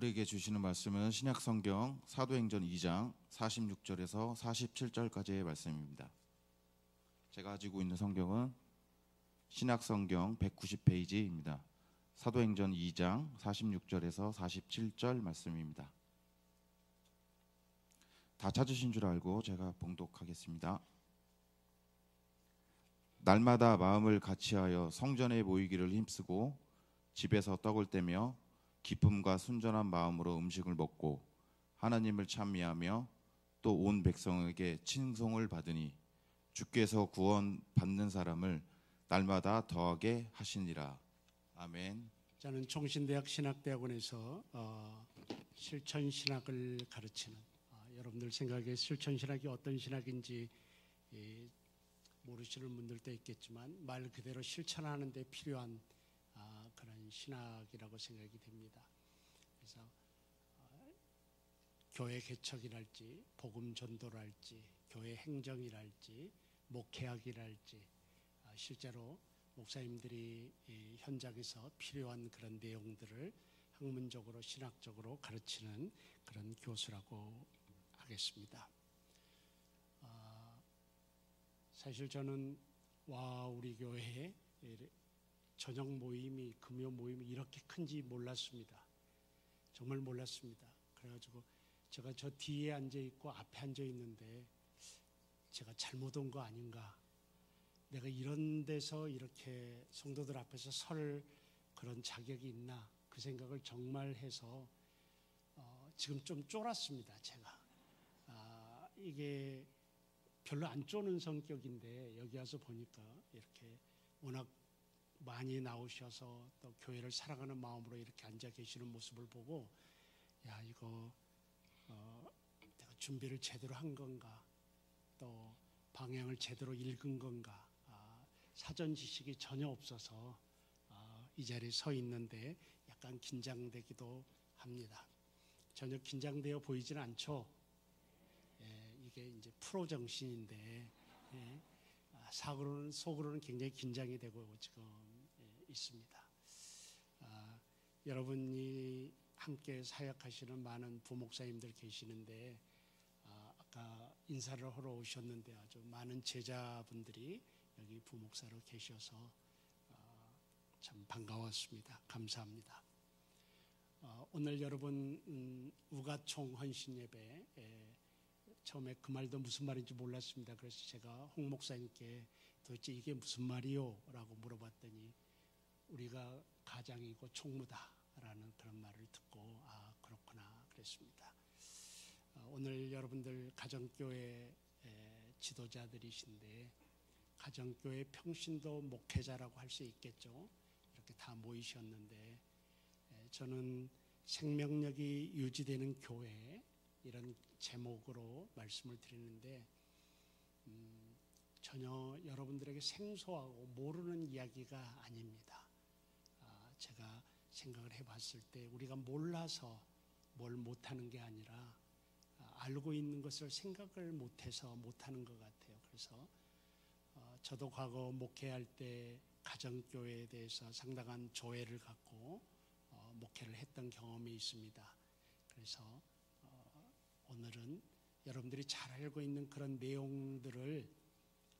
우리에게 주시는 말씀은 신약성경 사도행전 2장 46절에서 47절까지의 말씀입니다. 제가 가지고 있는 성경은 신약성경 190페이지입니다. 사도행전 2장 46절에서 47절 말씀입니다. 다 찾으신 줄 알고 제가 봉독하겠습니다. 날마다 마음을 같이하여 성전에 모이기를 힘쓰고 집에서 떡을 떼며 기쁨과 순전한 마음으로 음식을 먹고 하나님을 찬미하며 또 온 백성에게 칭송을 받으니 주께서 구원 받는 사람을 날마다 더하게 하시니라. 아멘. 저는 총신대학 신학대학원에서 실천신학을 가르치는 여러분들 생각에 실천신학이 어떤 신학인지 모르시는 분들도 있겠지만 말 그대로 실천하는 데 필요한 그런 신학이라고 생각이 됩니다. 그래서 교회 개척이랄지 복음 전도랄지 교회 행정이랄지 목회학이랄지 실제로 목사님들이 현장에서 필요한 그런 내용들을 학문적으로 신학적으로 가르치는 그런 교수라고 하겠습니다. 사실 저는 우리 교회에 저녁 모임이 금요 모임이 이렇게 큰지 몰랐습니다. 정말 몰랐습니다. 그래가지고 제가 저 뒤에 앉아 있고 앞에 앉아 있는데 제가 잘못 온 거 아닌가? 내가 이런 데서 이렇게 성도들 앞에서 설 그런 자격이 있나? 그 생각을 정말 해서 지금 좀 쫄았습니다. 제가 이게 별로 안 쪼는 성격인데 여기 와서 보니까 이렇게 워낙 많이 나오셔서 또 교회를 사랑하는 마음으로 이렇게 앉아 계시는 모습을 보고 이거 내가 준비를 제대로 한 건가, 또 방향을 제대로 읽은 건가, 사전 지식이 전혀 없어서 이 자리에 서 있는데 약간 긴장되기도 합니다. 전혀 긴장되어 보이지는 않죠. 이게 이제 프로 정신인데 속으로는 굉장히 긴장이 되고 지금 있습니다. 여러분이 함께 사역하시는 많은 부목사님들 계시는데 아까 인사를 하러 오셨는데 아주 많은 제자분들이 여기 부목사로 계셔서 참 반가웠습니다. 감사합니다. 오늘 여러분 우가총 헌신 예배 처음에 그 말도 무슨 말인지 몰랐습니다. 그래서 제가 홍 목사님께 도대체 이게 무슨 말이요? 라고 물어봤더니 우리가 가장이고 총무다라는 그런 말을 듣고 그렇구나 그랬습니다. 오늘 여러분들 가정교회 지도자들이신데 가정교회 평신도 목회자라고 할 수 있겠죠. 이렇게 다 모이셨는데 저는 생명력이 유지되는 교회 이런 제목으로 말씀을 드리는데 전혀 여러분들에게 생소하고 모르는 이야기가 아닙니다. 제가 생각을 해봤을 때 우리가 몰라서 뭘 못하는 게 아니라 알고 있는 것을 생각을 못해서 못하는 것 같아요. 그래서 저도 과거 목회할 때 가정교회에 대해서 상당한 조회를 갖고 목회를 했던 경험이 있습니다. 그래서 오늘은 여러분들이 잘 알고 있는 그런 내용들을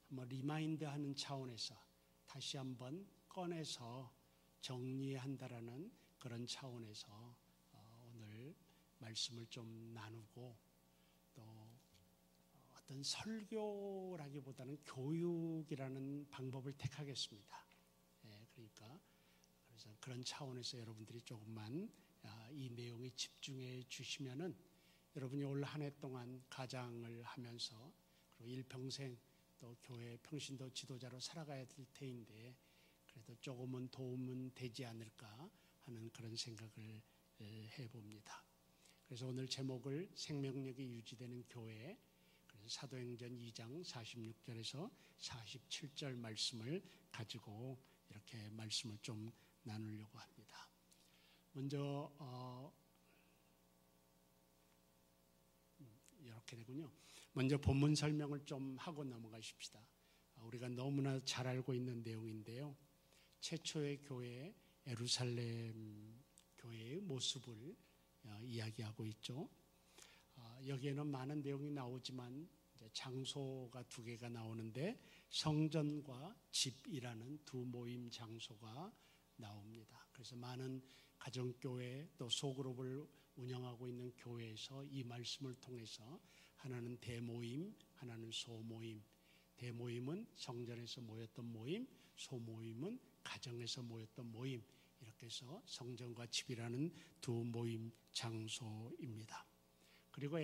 한번 리마인드하는 차원에서 다시 한번 꺼내서 정리한다라는 그런 차원에서 오늘 말씀을 좀 나누고 또 어떤 설교라기보다는 교육이라는 방법을 택하겠습니다. 그래서 그런 차원에서 여러분들이 조금만 이 내용에 집중해 주시면은 여러분이 올 한 해 동안 가장을 하면서 그리고 일평생 또 교회 평신도 지도자로 살아가야 될 테인데 그래도 조금은 도움은 되지 않을까 하는 그런 생각을 해봅니다. 그래서 오늘 제목을 생명력이 유지되는 교회, 그래서 사도행전 2장 46절에서 47절 말씀을 가지고 이렇게 말씀을 좀 나누려고 합니다. 먼저 이렇게 되군요. 먼저 본문 설명을 좀 하고 넘어가십시다. 우리가 너무나 잘 알고 있는 내용인데요. 최초의 교회 에루살렘 교회의 모습을 이야기하고 있죠. 여기에는 많은 내용이 나오지만 이제 장소가 두 개가 나오는데 성전과 집이라는 두 모임 장소가 나옵니다. 그래서 많은 가정교회 또 소그룹을 운영하고 있는 교회에서 이 말씀을 통해서 하나는 대모임, 하나는 소모임. 대모임은 성전에서 모였던 모임, 소모임은 가정에서 모였던 모임. 이렇게 해서 성전과 집이라는 두 모임 장소입니다. 그리고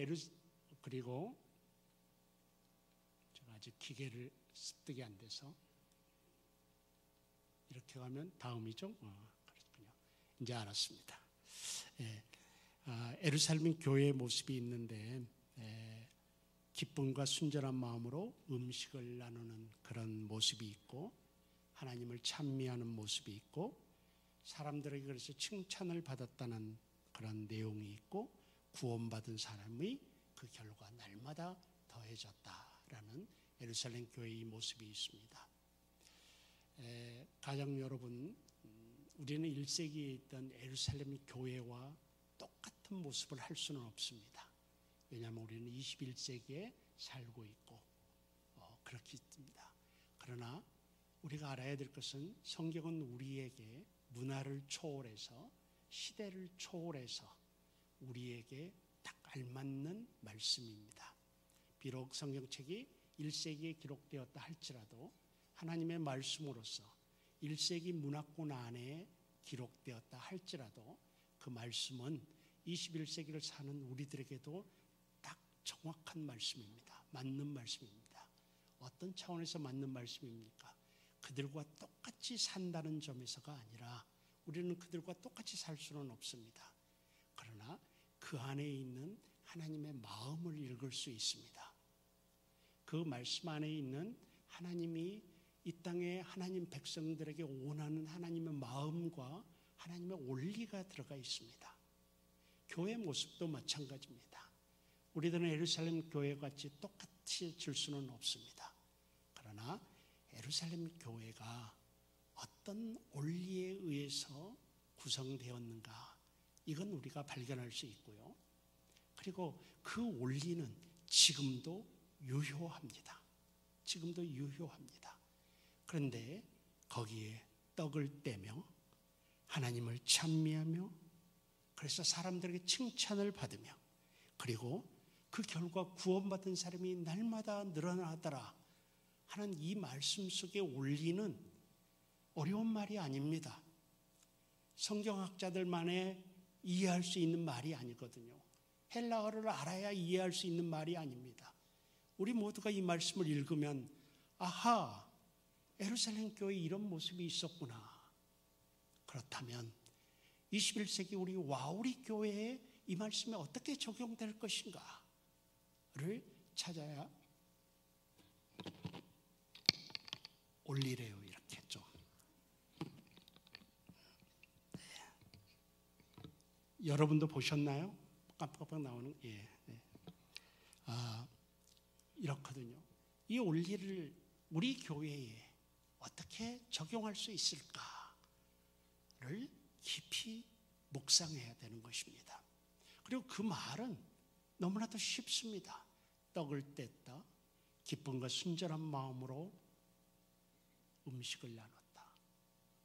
제가 아직 기계를 습득이 안 돼서 이렇게 가면 다음이죠. 그렇군요. 이제 알았습니다. 예, 예루살렘 교회의 모습이 있는데 기쁨과 순전한 마음으로 음식을 나누는 그런 모습이 있고 하나님을 찬미하는 모습이 있고 사람들에게 그래서 칭찬을 받았다는 그런 내용이 있고 구원받은 사람의 그 결과 날마다 더해졌다라는 예루살렘 교회의 모습이 있습니다. 가정 여러분, 우리는 1세기에 있던 예루살렘 교회와 똑같은 모습을 할 수는 없습니다. 왜냐하면 우리는 21세기에 살고 있고 그렇기 때문입니다. 그러나 우리가 알아야 될 것은 성경은 우리에게 문화를 초월해서 시대를 초월해서 우리에게 딱 알맞는 말씀입니다. 비록 성경책이 1세기에 기록되었다 할지라도 하나님의 말씀으로서 1세기 문화권 안에 기록되었다 할지라도 그 말씀은 21세기를 사는 우리들에게도 딱 정확한 말씀입니다. 맞는 말씀입니다. 어떤 차원에서 맞는 말씀입니까? 그들과 똑같이 산다는 점에서가 아니라 우리는 그들과 똑같이 살 수는 없습니다. 그러나 그 안에 있는 하나님의 마음을 읽을 수 있습니다. 그 말씀 안에 있는 하나님이 이 땅에 하나님 백성들에게 원하는 하나님의 마음과 하나님의 원리가 들어가 있습니다. 교회 모습도 마찬가지입니다. 우리들은 예루살렘 교회 같이 똑같이 질 수는 없습니다. 그러나 예루살렘 교회가 어떤 원리에 의해서 구성되었는가, 이건 우리가 발견할 수 있고요. 그리고 그 원리는 지금도 유효합니다. 지금도 유효합니다. 그런데 거기에 떡을 떼며 하나님을 찬미하며 그래서 사람들에게 칭찬을 받으며 그리고 그 결과 구원받은 사람이 날마다 늘어나더라 하는 이 말씀 속의 원리는 어려운 말이 아닙니다. 성경학자들만의 이해할 수 있는 말이 아니거든요. 헬라어를 알아야 이해할 수 있는 말이 아닙니다. 우리 모두가 이 말씀을 읽으면 아하, 예루살렘 교회에 이런 모습이 있었구나. 그렇다면 21세기 우리 와우리 교회에 이 말씀이 어떻게 적용될 것인가를 찾아야 올리래요. 이렇게 좀. 네. 여러분도 보셨나요? 깜빡깜빡 나오는 예. 네. 이렇거든요. 이 원리를 우리 교회에 어떻게 적용할 수 있을까를 깊이 묵상해야 되는 것입니다. 그리고 그 말은 너무나도 쉽습니다. 떡을 뗐다. 기쁨과 순전한 마음으로 음식을 나눴다.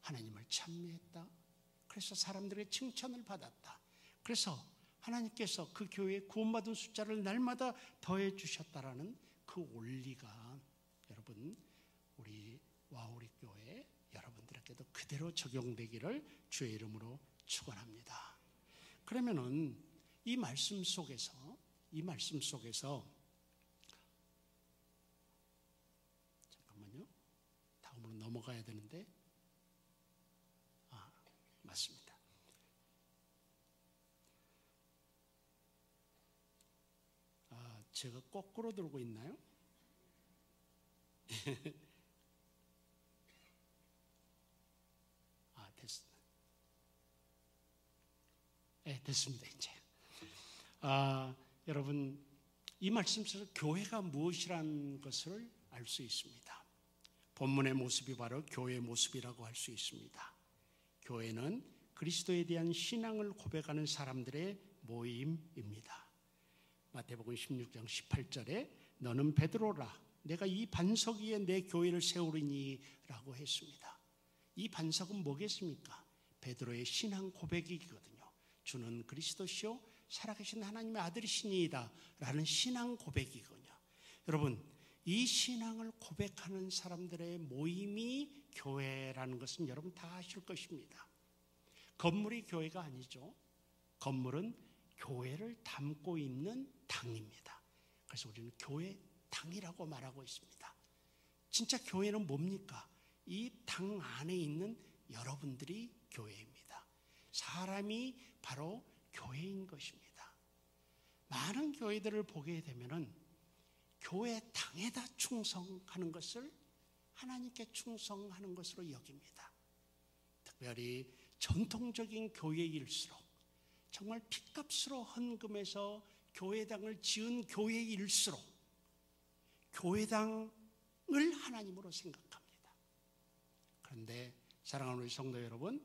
하나님을 찬미했다. 그래서 사람들의 칭찬을 받았다. 그래서 하나님께서 그 교회에 구원받은 숫자를 날마다 더해 주셨다라는 그 원리가 여러분 우리 와우리 교회 여러분들에게도 그대로 적용되기를 주의 이름으로 축원합니다. 그러면은 이 말씀 속에서 잠깐만요. 다음으로 넘어가야 되는데 맞습니다. 제가 거꾸로 들고 있나요? 됐습니다. 네, 됐습니다. 이제 여러분 이 말씀 속에서 교회가 무엇이라는 것을 알 수 있습니다. 본문의 모습이 바로 교회의 모습이라고 할 수 있습니다. 교회는 그리스도에 대한 신앙을 고백하는 사람들의 모임입니다. 마태복음 16장 18절에 너는 베드로라 내가 이 반석 위에 내 교회를 세우리니 라고 했습니다. 이 반석은 뭐겠습니까? 베드로의 신앙 고백이거든요. 주는 그리스도시요 살아계신 하나님의 아들이시니이다 라는 신앙 고백이거든요. 여러분, 이 신앙을 고백하는 사람들의 모임이 교회라는 것은 여러분 다 아실 것입니다. 건물이 교회가 아니죠. 건물은 교회를 담고 있는 당입니다. 그래서 우리는 교회 당이라고 말하고 있습니다. 진짜 교회는 뭡니까? 이 당 안에 있는 여러분들이 교회입니다. 사람이 바로 교회인 것입니다. 많은 교회들을 보게 되면은 교회 당에다 충성하는 것을 하나님께 충성하는 것으로 여깁니다. 특별히 전통적인 교회일수록 정말 핏값으로 헌금해서 교회당을 지은 교회일수록 교회당을 하나님으로 생각합니다. 그런데 사랑하는 우리 성도 여러분,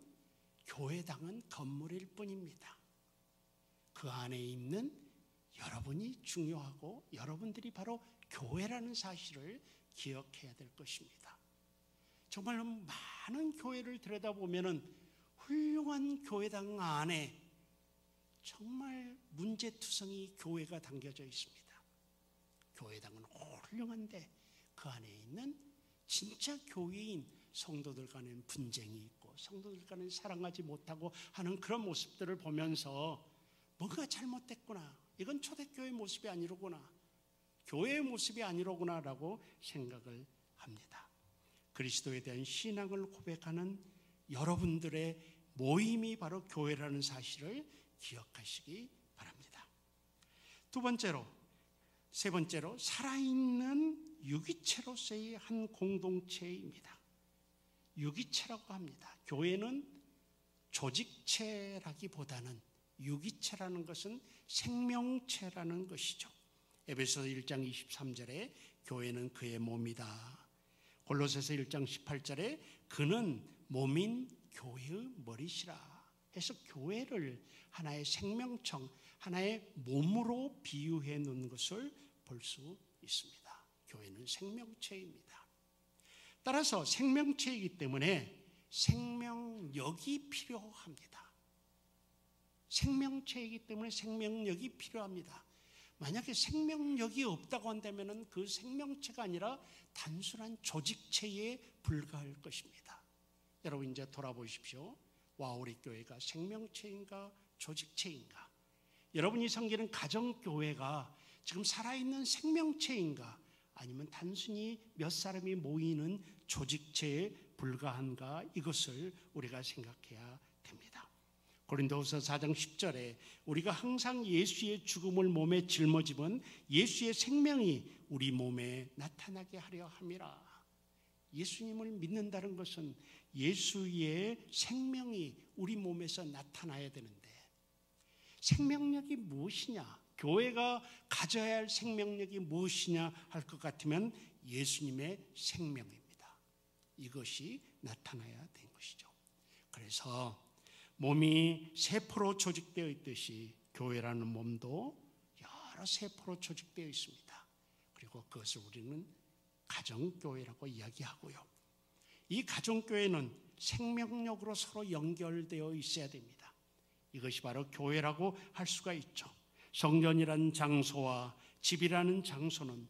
교회당은 건물일 뿐입니다. 그 안에 있는 여러분이 중요하고 여러분들이 바로 교회라는 사실을 기억해야 될 것입니다. 정말 많은 교회를 들여다보면 훌륭한 교회당 안에 정말 문제투성이 교회가 담겨져 있습니다. 교회당은 훌륭한데 그 안에 있는 진짜 교회인 성도들 간에는 분쟁이 있고 성도들 간에는 사랑하지 못하고 하는 그런 모습들을 보면서 뭔가 잘못됐구나. 이건 초대교회 모습이 아니로구나. 교회의 모습이 아니로구나 라고 생각을 합니다. 그리스도에 대한 신앙을 고백하는 여러분들의 모임이 바로 교회라는 사실을 기억하시기 바랍니다. 세 번째로 살아있는 유기체로서의 한 공동체입니다. 유기체라고 합니다. 교회는 조직체라기보다는 유기체라는 것은 생명체라는 것이죠. 에베소서 1장 23절에 교회는 그의 몸이다. 골로새서 1장 18절에 그는 몸인 교회의 머리시라 해서 교회를 하나의 생명청, 하나의 몸으로 비유해 놓은 것을 볼 수 있습니다. 교회는 생명체입니다. 따라서 생명체이기 때문에 생명력이 필요합니다. 생명체이기 때문에 생명력이 필요합니다. 만약에 생명력이 없다고 한다면 그 생명체가 아니라 단순한 조직체에 불과할 것입니다. 여러분 이제 돌아보십시오. 와, 우리 교회가 생명체인가 조직체인가? 여러분이 섬기는 가정교회가 지금 살아있는 생명체인가? 아니면 단순히 몇 사람이 모이는 조직체에 불과한가? 이것을 우리가 생각해야 됩니다. 고린도후서 4장 10절에 우리가 항상 예수의 죽음을 몸에 짊어지면 예수의 생명이 우리 몸에 나타나게 하려 함이라. 예수님을 믿는다는 것은 예수의 생명이 우리 몸에서 나타나야 되는데 생명력이 무엇이냐? 교회가 가져야 할 생명력이 무엇이냐 할 것 같으면 예수님의 생명입니다. 이것이 나타나야 된 것이죠. 그래서 몸이 세포로 조직되어 있듯이 교회라는 몸도 여러 세포로 조직되어 있습니다. 그리고 그것을 우리는 가정교회라고 이야기하고요. 이 가정교회는 생명력으로 서로 연결되어 있어야 됩니다. 이것이 바로 교회라고 할 수가 있죠. 성전이라는 장소와 집이라는 장소는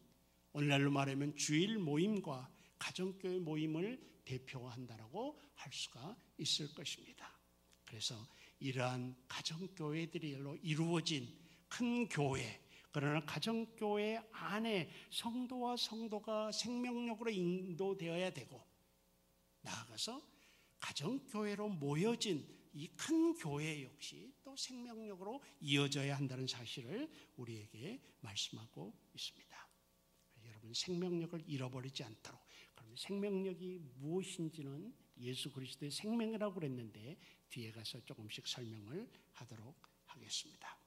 오늘날로 말하면 주일 모임과 가정교회 모임을 대표한다라고 할 수가 있을 것입니다. 그래서 이러한 가정교회들로 이루어진 큰 교회, 그러나 가정교회 안에 성도와 성도가 생명력으로 인도되어야 되고 나아가서 가정교회로 모여진 이 큰 교회 역시 또 생명력으로 이어져야 한다는 사실을 우리에게 말씀하고 있습니다. 여러분 생명력을 잃어버리지 않도록, 그러면 생명력이 무엇인지는 예수 그리스도의 생명이라고 그랬는데 뒤에 가서 조금씩 설명을 하도록 하겠습니다.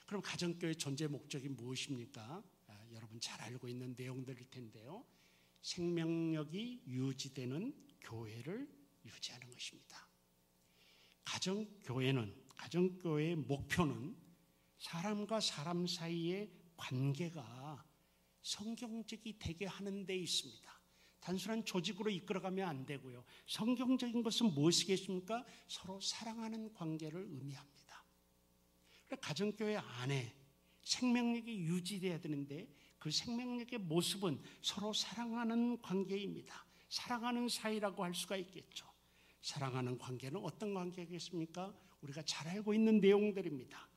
그럼 가정교회 존재 목적이 무엇입니까? 여러분 잘 알고 있는 내용들일 텐데요. 생명력이 유지되는 교회를 유지하는 것입니다. 가정교회의 목표는 사람과 사람 사이의 관계가 성경적이 되게 하는 데 있습니다. 단순한 조직으로 이끌어가면 안 되고요. 성경적인 것은 무엇이겠습니까? 서로 사랑하는 관계를 의미합니다. 가정교회 안에 생명력이 유지돼야 되는데 그 생명력의 모습은 서로 사랑하는 관계입니다. 사랑하는 사이라고 할 수가 있겠죠. 사랑하는 관계는 어떤 관계겠습니까? 우리가 잘 알고 있는 내용들입니다.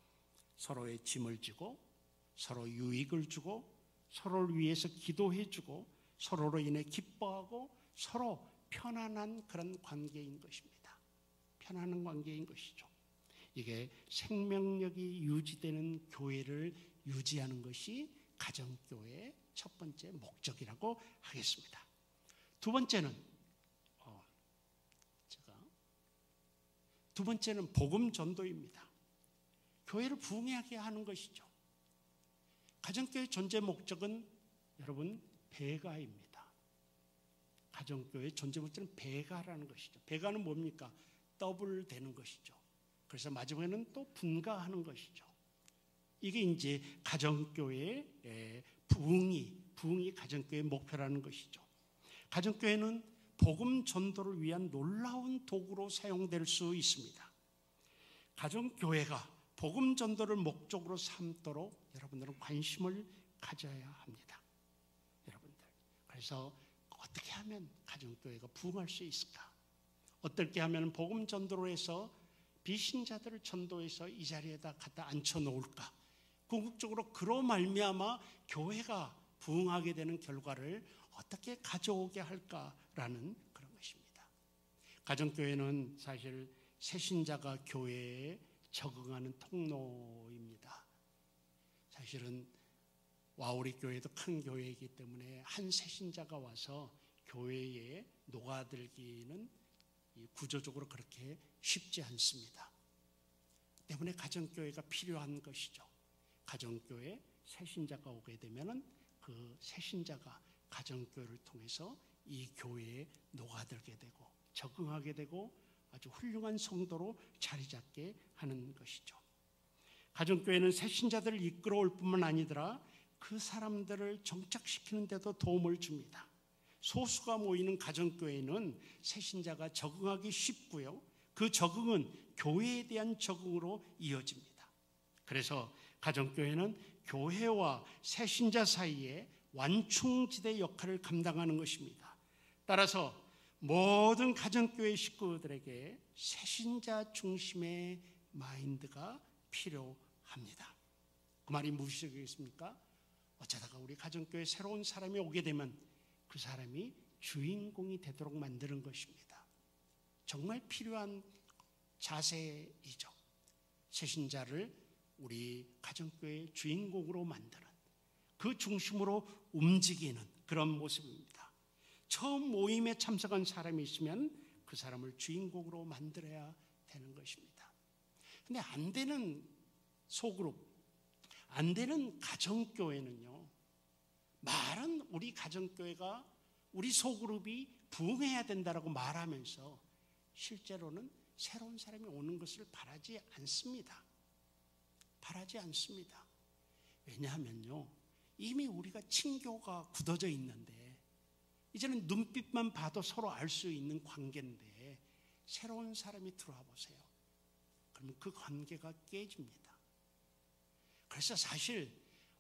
서로의 짐을 지고 서로 유익을 주고 서로를 위해서 기도해주고 서로로 인해 기뻐하고 서로 편안한 그런 관계인 것입니다. 편안한 관계인 것이죠. 이게 생명력이 유지되는 교회를 유지하는 것이 가정교회의 첫 번째 목적이라고 하겠습니다. 두 번째는 복음 전도입니다. 교회를 부흥하게 하는 것이죠. 가정교회 존재 목적은 여러분 배가입니다. 가정교회 존재 목적은 배가라는 것이죠. 배가는 뭡니까? 더블 되는 것이죠. 그래서 마지막에는 또 분가하는 것이죠. 이게 이제 가정교회의 부흥이 가정교회의 목표라는 것이죠. 가정교회는 복음 전도를 위한 놀라운 도구로 사용될 수 있습니다. 가정교회가 복음 전도를 목적으로 삼도록 여러분들은 관심을 가져야 합니다. 여러분들. 그래서 어떻게 하면 가정교회가 부흥할 수 있을까? 어떻게 하면 복음 전도로 해서 비신자들을 전도해서 이 자리에다 갖다 앉혀 놓을까? 궁극적으로 그로 말미암아 교회가 부흥하게 되는 결과를 어떻게 가져오게 할까라는 그런 것입니다. 가정교회는 사실 새신자가 교회에 적응하는 통로입니다. 사실은 우리 교회도 큰 교회이기 때문에 한 새신자가 와서 교회에 녹아들기는 구조적으로 그렇게 쉽지 않습니다. 때문에 가정교회가 필요한 것이죠. 가정교회 새신자가 오게 되면은 그 새신자가 가정교회를 통해서 이 교회에 녹아들게 되고 적응하게 되고 아주 훌륭한 성도로 자리 잡게 하는 것이죠. 가정교회는 새신자들을 이끌어올 뿐만 아니라 그 사람들을 정착시키는 데도 도움을 줍니다. 소수가 모이는 가정교회는 새신자가 적응하기 쉽고요. 그 적응은 교회에 대한 적응으로 이어집니다. 그래서 가정교회는 교회와 새신자 사이에 완충지대 역할을 감당하는 것입니다. 따라서 모든 가정교회 식구들에게 새신자 중심의 마인드가 필요합니다. 그 말이 무엇이겠습니까? 어쩌다가 우리 가정교회 새로운 사람이 오게 되면 그 사람이 주인공이 되도록 만드는 것입니다. 정말 필요한 자세이죠. 새신자를 우리 가정교회의 주인공으로 만드는 그 중심으로 움직이는 그런 모습입니다. 처음 모임에 참석한 사람이 있으면 그 사람을 주인공으로 만들어야 되는 것입니다. 근데 안 되는 소그룹, 안 되는 가정교회는요, 말은 우리 가정교회가 우리 소그룹이 부흥해야 된다라고 말하면서 실제로는 새로운 사람이 오는 것을 바라지 않습니다. 바라지 않습니다. 왜냐하면요, 이미 우리가 친교가 굳어져 있는데 이제는 눈빛만 봐도 서로 알 수 있는 관계인데 새로운 사람이 들어와 보세요. 그러면 그 관계가 깨집니다. 그래서 사실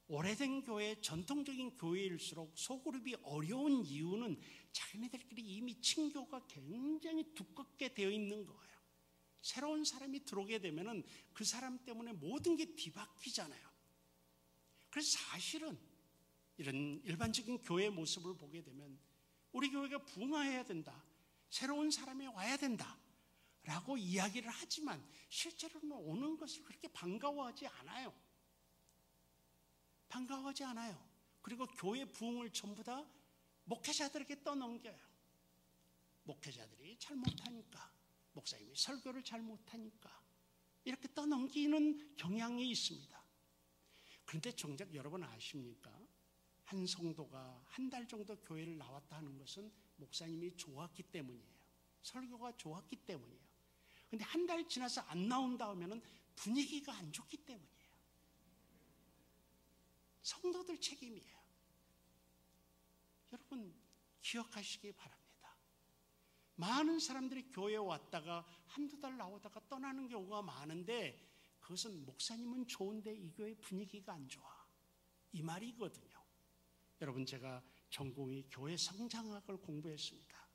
오래된 교회, 전통적인 교회일수록 소그룹이 어려운 이유는 자기네들끼리 이미 친교가 굉장히 두껍게 되어 있는 거예요. 새로운 사람이 들어오게 되면은 그 사람 때문에 모든 게 뒤바뀌잖아요. 그래서 사실은 이런 일반적인 교회 모습을 보게 되면 우리 교회가 부흥해야 된다, 새로운 사람이 와야 된다 라고 이야기를 하지만 실제로는 오는 것을 그렇게 반가워하지 않아요. 반가워하지 않아요. 그리고 교회 부흥을 전부 다 목회자들에게 떠넘겨요. 목회자들이 잘못하니까, 목사님이 설교를 잘못하니까 이렇게 떠넘기는 경향이 있습니다. 그런데 정작 여러분 아십니까? 한 성도가 한 달 정도 교회를 나왔다 하는 것은 목사님이 좋았기 때문이에요. 설교가 좋았기 때문이에요. 근데 한 달 지나서 안 나온다 하면은 분위기가 안 좋기 때문이에요. 성도들 책임이에요. 여러분 기억하시기 바랍니다. 많은 사람들이 교회에 왔다가 한두 달 나오다가 떠나는 경우가 많은데 그것은 목사님은 좋은데 이 교회 분위기가 안 좋아, 이 말이거든요. 여러분 제가 전공이 교회 성장학을 공부했습니다.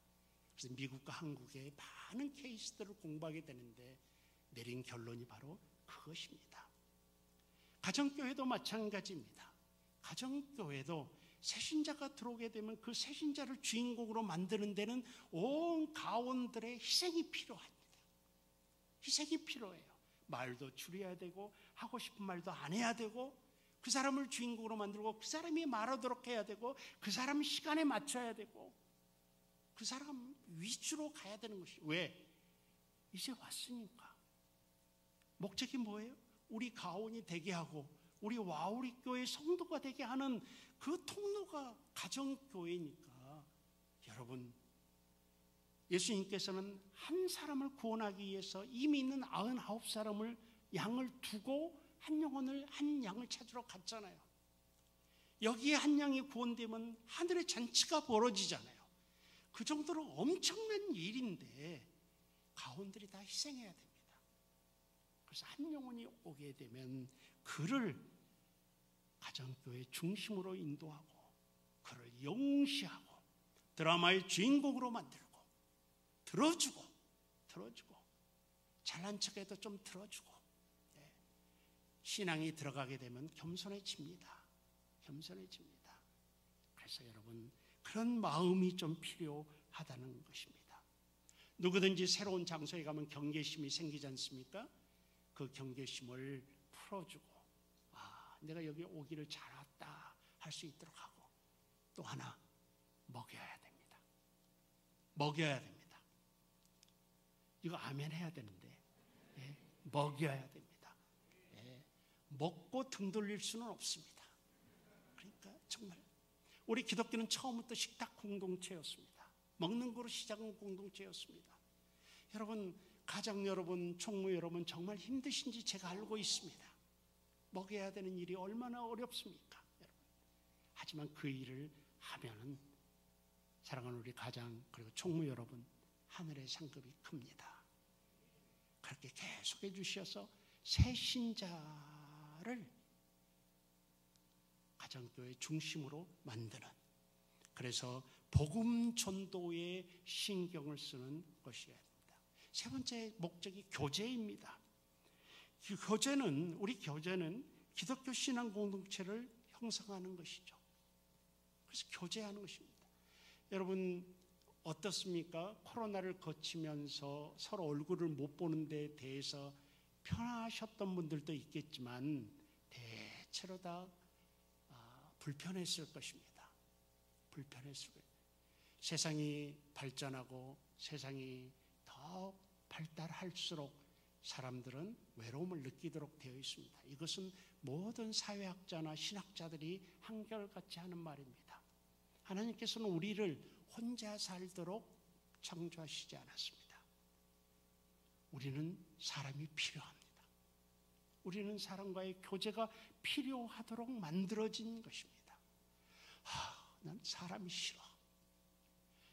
그래서 미국과 한국의 많은 케이스들을 공부하게 되는데 내린 결론이 바로 그것입니다. 가정교회도 마찬가지입니다. 가정교회도 새신자가 들어오게 되면 그 새신자를 주인공으로 만드는 데는 온 가원들의 희생이 필요합니다. 희생이 필요해요. 말도 줄여야 되고 하고 싶은 말도 안 해야 되고 그 사람을 주인공으로 만들고 그 사람이 말하도록 해야 되고 그 사람 시간에 맞춰야 되고 그 사람 위주로 가야 되는 것이 왜? 이제 왔으니까. 목적이 뭐예요? 우리 가온이 되게 하고 우리 와우리 교회 성도가 되게 하는 그 통로가 가정교회니까. 여러분 예수님께서는 한 사람을 구원하기 위해서 이미 있는 99사람을 양을 두고 한 양을 찾으러 갔잖아요. 여기에 한 양이 구원되면 하늘의 잔치가 벌어지잖아요. 그 정도로 엄청난 일인데 가온들이 다 희생해야 됩니다. 그래서 한 영혼이 오게 되면 그를 가정교회 중심으로 인도하고 그를 영시하고 드라마의 주인공으로 만들고 들어주고 잘난 척해도 좀 들어주고 신앙이 들어가게 되면 겸손해집니다. 그래서 여러분 그런 마음이 좀 필요하다는 것입니다. 누구든지 새로운 장소에 가면 경계심이 생기지 않습니까? 그 경계심을 풀어주고 내가 여기 오기를 잘 왔다 할 수 있도록 하고 또 하나 먹여야 됩니다. 이거 아멘 해야 되는데 먹여야 됩니다. 먹고 등 돌릴 수는 없습니다. 그러니까 정말 우리 기독교는 처음부터 식탁 공동체였습니다. 먹는 거로 시작은 공동체였습니다. 여러분 가정 여러분, 총무 여러분 정말 힘드신지 제가 알고 있습니다. 먹여야 되는 일이 얼마나 어렵습니까? 여러분. 하지만 그 일을 하면은 사랑하는 우리 가장 그리고 총무 여러분 하늘의 상급이 큽니다. 그렇게 계속해 주셔서 새신자를 가정교회 중심으로 만드는, 그래서 복음 전도에 신경을 쓰는 것이어야 됩니다. 세 번째 목적이 교제입니다. 우리 교제는 기독교 신앙 공동체를 형성하는 것이죠. 그래서 교제하는 것입니다. 여러분 어떻습니까? 코로나를 거치면서 서로 얼굴을 못 보는 데 대해서 편하셨던 분들도 있겠지만 대체로 다 불편했을 것입니다. 세상이 발전하고 세상이 더 발달할수록 사람들은 외로움을 느끼도록 되어 있습니다. 이것은 모든 사회학자나 신학자들이 한결같이 하는 말입니다. 하나님께서는 우리를 혼자 살도록 창조하시지 않았습니다. 우리는 사람이 필요합니다. 우리는 사람과의 교제가 필요하도록 만들어진 것입니다. 난 사람이 싫어.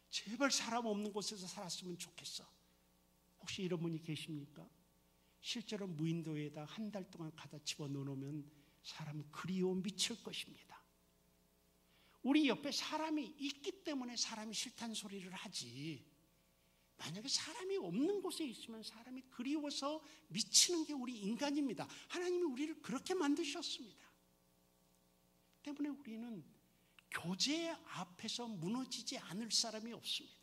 제발 사람 없는 곳에서 살았으면 좋겠어. 혹시 이런 분이 계십니까? 실제로 무인도에다 한 달 동안 가다 집어넣으면 사람 그리워 미칠 것입니다. 우리 옆에 사람이 있기 때문에 사람이 싫다는 소리를 하지, 만약에 사람이 없는 곳에 있으면 사람이 그리워서 미치는 게 우리 인간입니다. 하나님이 우리를 그렇게 만드셨습니다. 때문에 우리는 교제 앞에서 무너지지 않을 사람이 없습니다.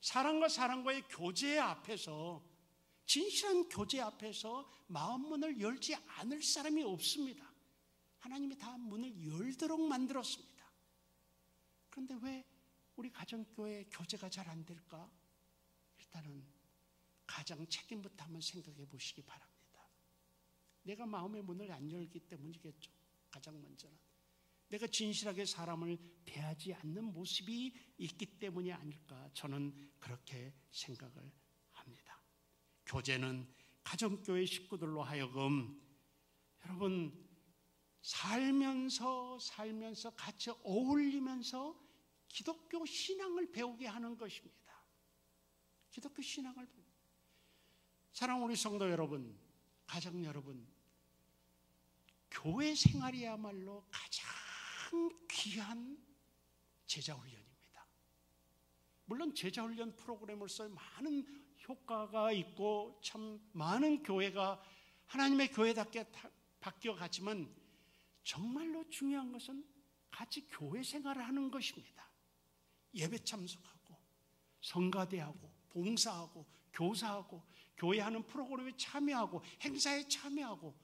사람과 사람과의 교제 앞에서, 진실한 교제 앞에서 마음 문을 열지 않을 사람이 없습니다. 하나님이 다 문을 열도록 만들었습니다. 그런데 왜 우리 가정교회 교제가 잘 안 될까? 일단은 가장 책임부터 한번 생각해 보시기 바랍니다. 내가 마음의 문을 안 열기 때문이겠죠. 가장 먼저는 내가 진실하게 사람을 대하지 않는 모습이 있기 때문이 아닐까, 저는 그렇게 생각을 합니다. 교제는 가정교회 식구들로 하여금 여러분 살면서 같이 어울리면서 기독교 신앙을 배우게 하는 것입니다. 기독교 신앙을 배우게. 사랑하는 우리 성도 여러분, 가정 여러분, 교회 생활이야말로 가장 귀한 제자훈련입니다. 물론 제자훈련 프로그램으로서 많은 효과가 있고 참 많은 교회가 하나님의 교회답게 바뀌어가지만 정말로 중요한 것은 같이 교회 생활을 하는 것입니다. 예배 참석하고 성가대하고 봉사하고 교사하고 교회 하는 프로그램에 참여하고 행사에 참여하고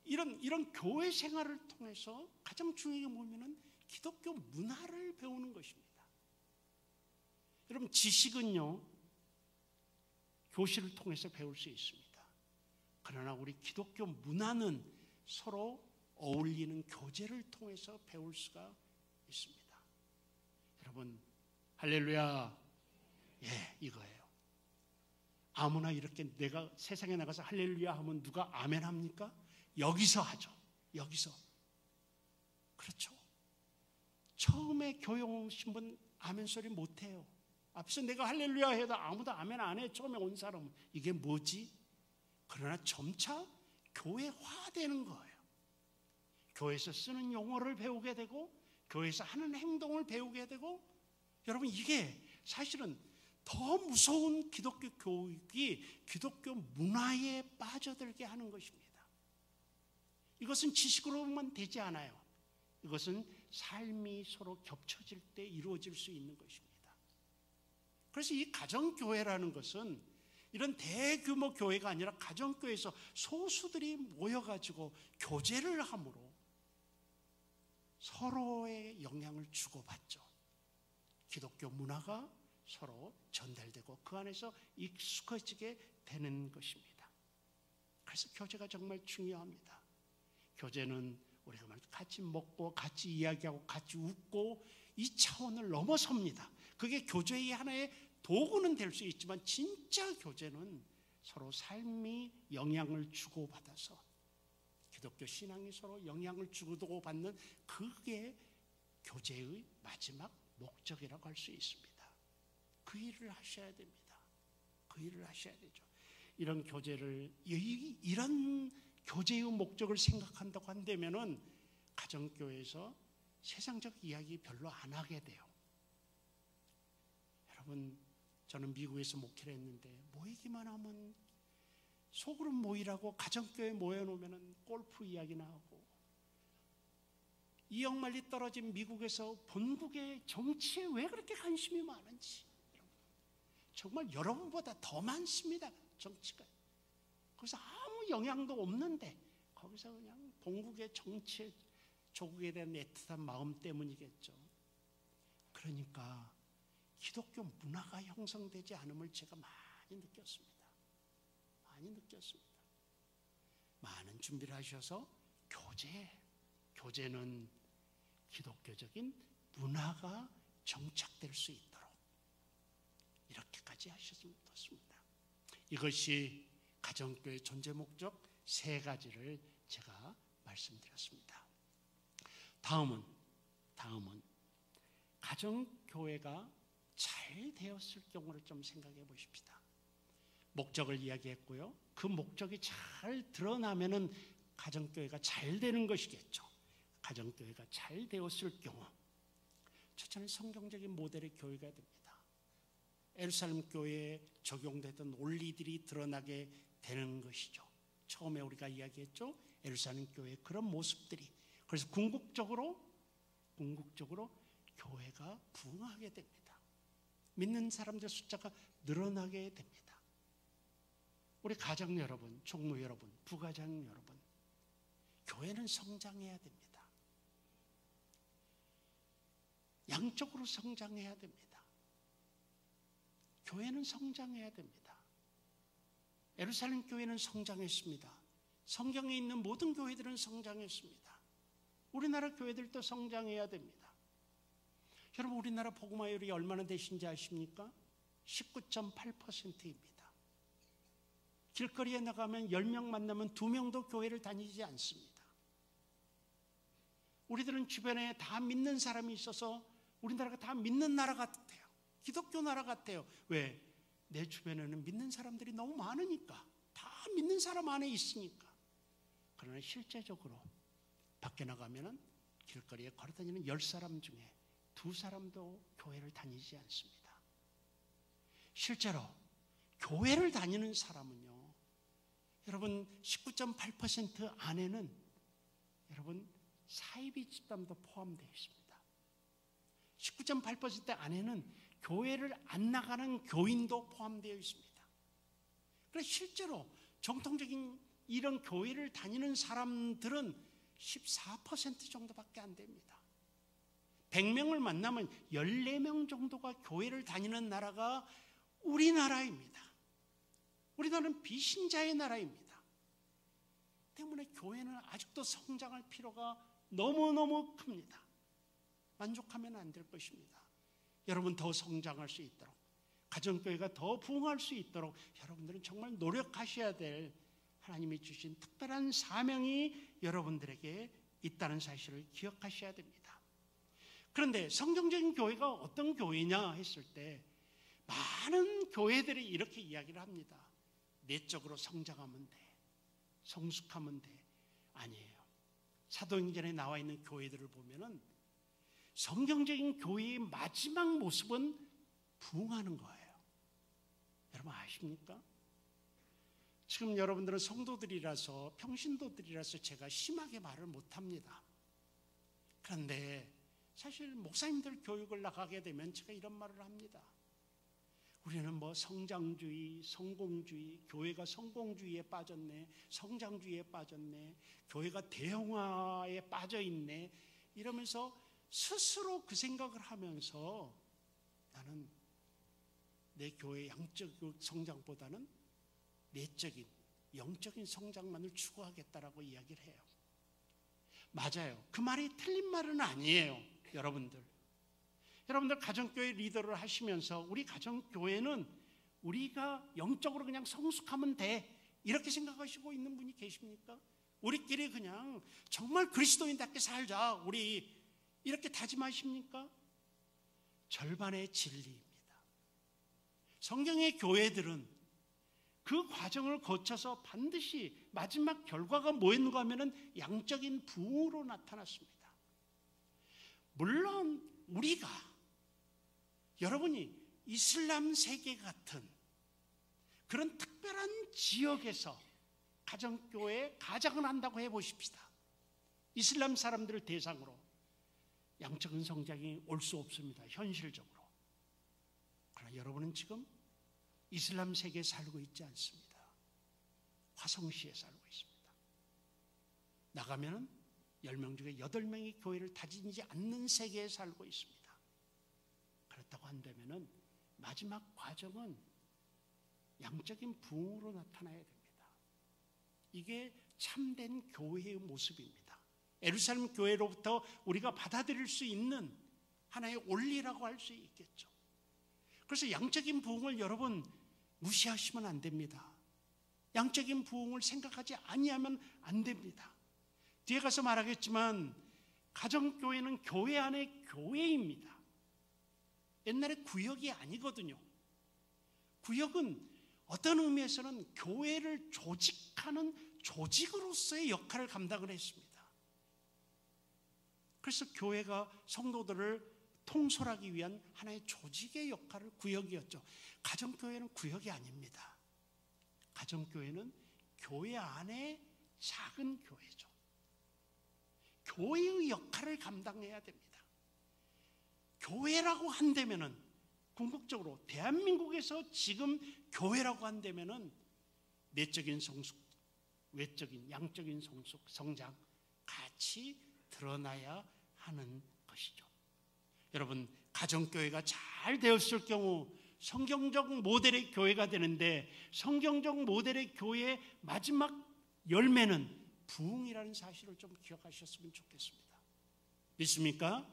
이런 교회 생활을 통해서 가장 중요한 게 뭐냐면 기독교 문화를 배우는 것입니다. 여러분 지식은요 교실을 통해서 배울 수 있습니다. 그러나 우리 기독교 문화는 서로 어울리는 교제를 통해서 배울 수가 있습니다. 여러분 할렐루야. 예, 이거예요. 아무나 이렇게 내가 세상에 나가서 할렐루야 하면 누가 아멘 합니까? 여기서 하죠. 여기서. 그렇죠. 처음에 교회 오신 분 아멘 소리 못해요. 앞에서 내가 할렐루야 해도 아무도 아멘 안 해. 처음에 온 사람은 이게 뭐지? 그러나 점차 교회화되는 거예요. 교회에서 쓰는 용어를 배우게 되고 교회에서 하는 행동을 배우게 되고 여러분 이게 사실은 더 무서운 기독교 교육이 기독교 문화에 빠져들게 하는 것입니다. 이것은 지식으로만 되지 않아요. 이것은 삶이 서로 겹쳐질 때 이루어질 수 있는 것입니다. 그래서 이 가정교회라는 것은 이런 대규모 교회가 아니라 가정교회에서 소수들이 모여가지고 교제를 함으로 서로의 영향을 주고받죠. 기독교 문화가 서로 전달되고 그 안에서 익숙해지게 되는 것입니다. 그래서 교제가 정말 중요합니다. 교제는 우리가 같이 먹고 같이 이야기하고 같이 웃고 이 차원을 넘어섭니다. 그게 교제의 하나의 도구는 될 수 있지만 진짜 교제는 서로 삶이 영향을 주고받아서 기독교 신앙이 서로 영향을 주고받는 그게 교제의 마지막 목적이라고 할 수 있습니다. 그 일을 하셔야 됩니다. 그 일을 하셔야 되죠. 이런 교제를 이런 교제의 목적을 생각한다고 한다면은 가정교회에서 세상적 이야기 별로 안 하게 돼요. 여러분 저는 미국에서 목회를 했는데 모이기만 하면 소그룹 모이라고 가정교회 모여놓으면 골프 이야기나 하고 이역만리 떨어진 미국에서 본국의 정치에 왜 그렇게 관심이 많은지 정말 여러분보다 더 많습니다. 정치가. 거기서 아무 영향도 없는데 거기서 그냥 본국의 정치에 조국에 대한 애틋한 마음 때문이겠죠. 그러니까 기독교 문화가 형성되지 않음을 제가 많이 느꼈습니다. 많이 느꼈습니다. 많은 준비를 하셔서 교제는 기독교적인 문화가 정착될 수 있도록 이렇게까지 하셨으면 좋겠습니다. 이것이 가정교회 존재 목적 3가지를 제가 말씀드렸습니다. 다음은 가정교회가 잘 되었을 경우를 좀 생각해 보십시다. 목적을 이야기했고요. 그 목적이 잘 드러나면은 가정교회가 잘 되는 것이겠죠. 가정교회가 잘 되었을 경우 첫째는 성경적인 모델의 교회가 됩니다. 예루살렘 교회에 적용되던 원리들이 드러나게 되는 것이죠. 처음에 우리가 이야기했죠. 예루살렘 교회의 그런 모습들이. 그래서 궁극적으로 교회가 부흥하게 됩니다. 믿는 사람들 숫자가 늘어나게 됩니다. 우리 가정 여러분, 총무 여러분, 부가장 여러분, 교회는 성장해야 됩니다. 양쪽으로 성장해야 됩니다. 교회는 성장해야 됩니다. 예루살렘 교회는 성장했습니다. 성경에 있는 모든 교회들은 성장했습니다. 우리나라 교회들도 성장해야 됩니다. 여러분 우리나라 복음화율이 얼마나 되신지 아십니까? 19.8%입니다. 길거리에 나가면 10명 만나면 2명도 교회를 다니지 않습니다. 우리들은 주변에 다 믿는 사람이 있어서 우리나라가 다 믿는 나라 같아요. 기독교 나라 같아요. 왜? 내 주변에는 믿는 사람들이 너무 많으니까. 다 믿는 사람 안에 있으니까. 그러나 실제적으로 밖에 나가면은 길거리에 걸어다니는 10사람 중에 2사람도 교회를 다니지 않습니다. 실제로 교회를 다니는 사람은요, 여러분 19.8% 안에는 여러분 사이비 집단도 포함되어 있습니다. 19.8% 안에는 교회를 안 나가는 교인도 포함되어 있습니다. 그래서 실제로 정통적인 이런 교회를 다니는 사람들은 14% 정도밖에 안 됩니다. 100명을 만나면 14명 정도가 교회를 다니는 나라가 우리나라입니다. 우리나라는 비신자의 나라입니다. 때문에 교회는 아직도 성장할 필요가 너무너무 큽니다. 만족하면 안 될 것입니다. 여러분 더 성장할 수 있도록, 가정교회가 더 부흥할 수 있도록 여러분들은 정말 노력하셔야 될 하나님이 주신 특별한 사명이 여러분들에게 있다는 사실을 기억하셔야 됩니다. 그런데 성경적인 교회가 어떤 교회냐 했을 때 많은 교회들이 이렇게 이야기를 합니다. 내적으로 성장하면 돼, 성숙하면 돼. 아니에요. 사도행전에 나와 있는 교회들을 보면은 성경적인 교회의 마지막 모습은 부흥하는 거예요. 여러분 아십니까? 지금 여러분들은 성도들이라서, 평신도들이라서 제가 심하게 말을 못합니다. 그런데 사실 목사님들 교육을 나가게 되면 제가 이런 말을 합니다. 우리는 뭐 성장주의, 성공주의, 교회가 성공주의에 빠졌네, 성장주의에 빠졌네, 교회가 대형화에 빠져있네, 이러면서 스스로 그 생각을 하면서 나는 내 교회의 양적 성장보다는 내적인, 영적인 성장만을 추구하겠다라고 이야기를 해요. 맞아요. 그 말이 틀린 말은 아니에요. 여러분들 가정교회 리더를 하시면서 우리 가정교회는 우리가 영적으로 그냥 성숙하면 돼, 이렇게 생각하시고 있는 분이 계십니까? 우리끼리 그냥 정말 그리스도인답게 살자, 우리 이렇게 다짐하십니까? 절반의 진리입니다. 성경의 교회들은 그 과정을 거쳐서 반드시 마지막 결과가 뭐였는가 하면은 양적인 부흥으로 나타났습니다. 물론 우리가, 여러분이 이슬람 세계 같은 그런 특별한 지역에서 가정교회 가장을 한다고 해보십시다. 이슬람 사람들을 대상으로 양적인 성장이 올 수 없습니다. 현실적으로. 그러나 여러분은 지금 이슬람 세계에 살고 있지 않습니다. 화성시에 살고 있습니다. 나가면은 10명 중에 8명이 교회를 다니지 않는 세계에 살고 있습니다. 그렇다고 한다면은 마지막 과정은 양적인 부흥으로 나타나야 됩니다. 이게 참된 교회의 모습입니다. 예루살렘 교회로부터 우리가 받아들일 수 있는 하나의 원리라고 할 수 있겠죠. 그래서 양적인 부흥을 여러분 무시하시면 안 됩니다. 양적인 부흥을 생각하지 아니하면 안 됩니다. 뒤에 가서 말하겠지만 가정교회는 교회 안에 교회입니다. 옛날에 구역이 아니거든요. 구역은 어떤 의미에서는 교회를 조직하는 조직으로서의 역할을 감당을 했습니다. 그래서 교회가 성도들을 통솔하기 위한 하나의 조직의 역할을 구역이었죠. 가정교회는 구역이 아닙니다. 가정교회는 교회 안에 작은 교회죠. 교회의 역할을 감당해야 됩니다. 교회라고 한다면은 궁극적으로 대한민국에서 지금 교회라고 한다면은 내적인 성숙, 외적인, 양적인 성숙, 성장 같이 드러나야 하는 것이죠. 여러분, 가정교회가 잘 되었을 경우 성경적 모델의 교회가 되는데, 성경적 모델의 교회의 마지막 열매는 부흥이라는 사실을 좀 기억하셨으면 좋겠습니다. 믿습니까?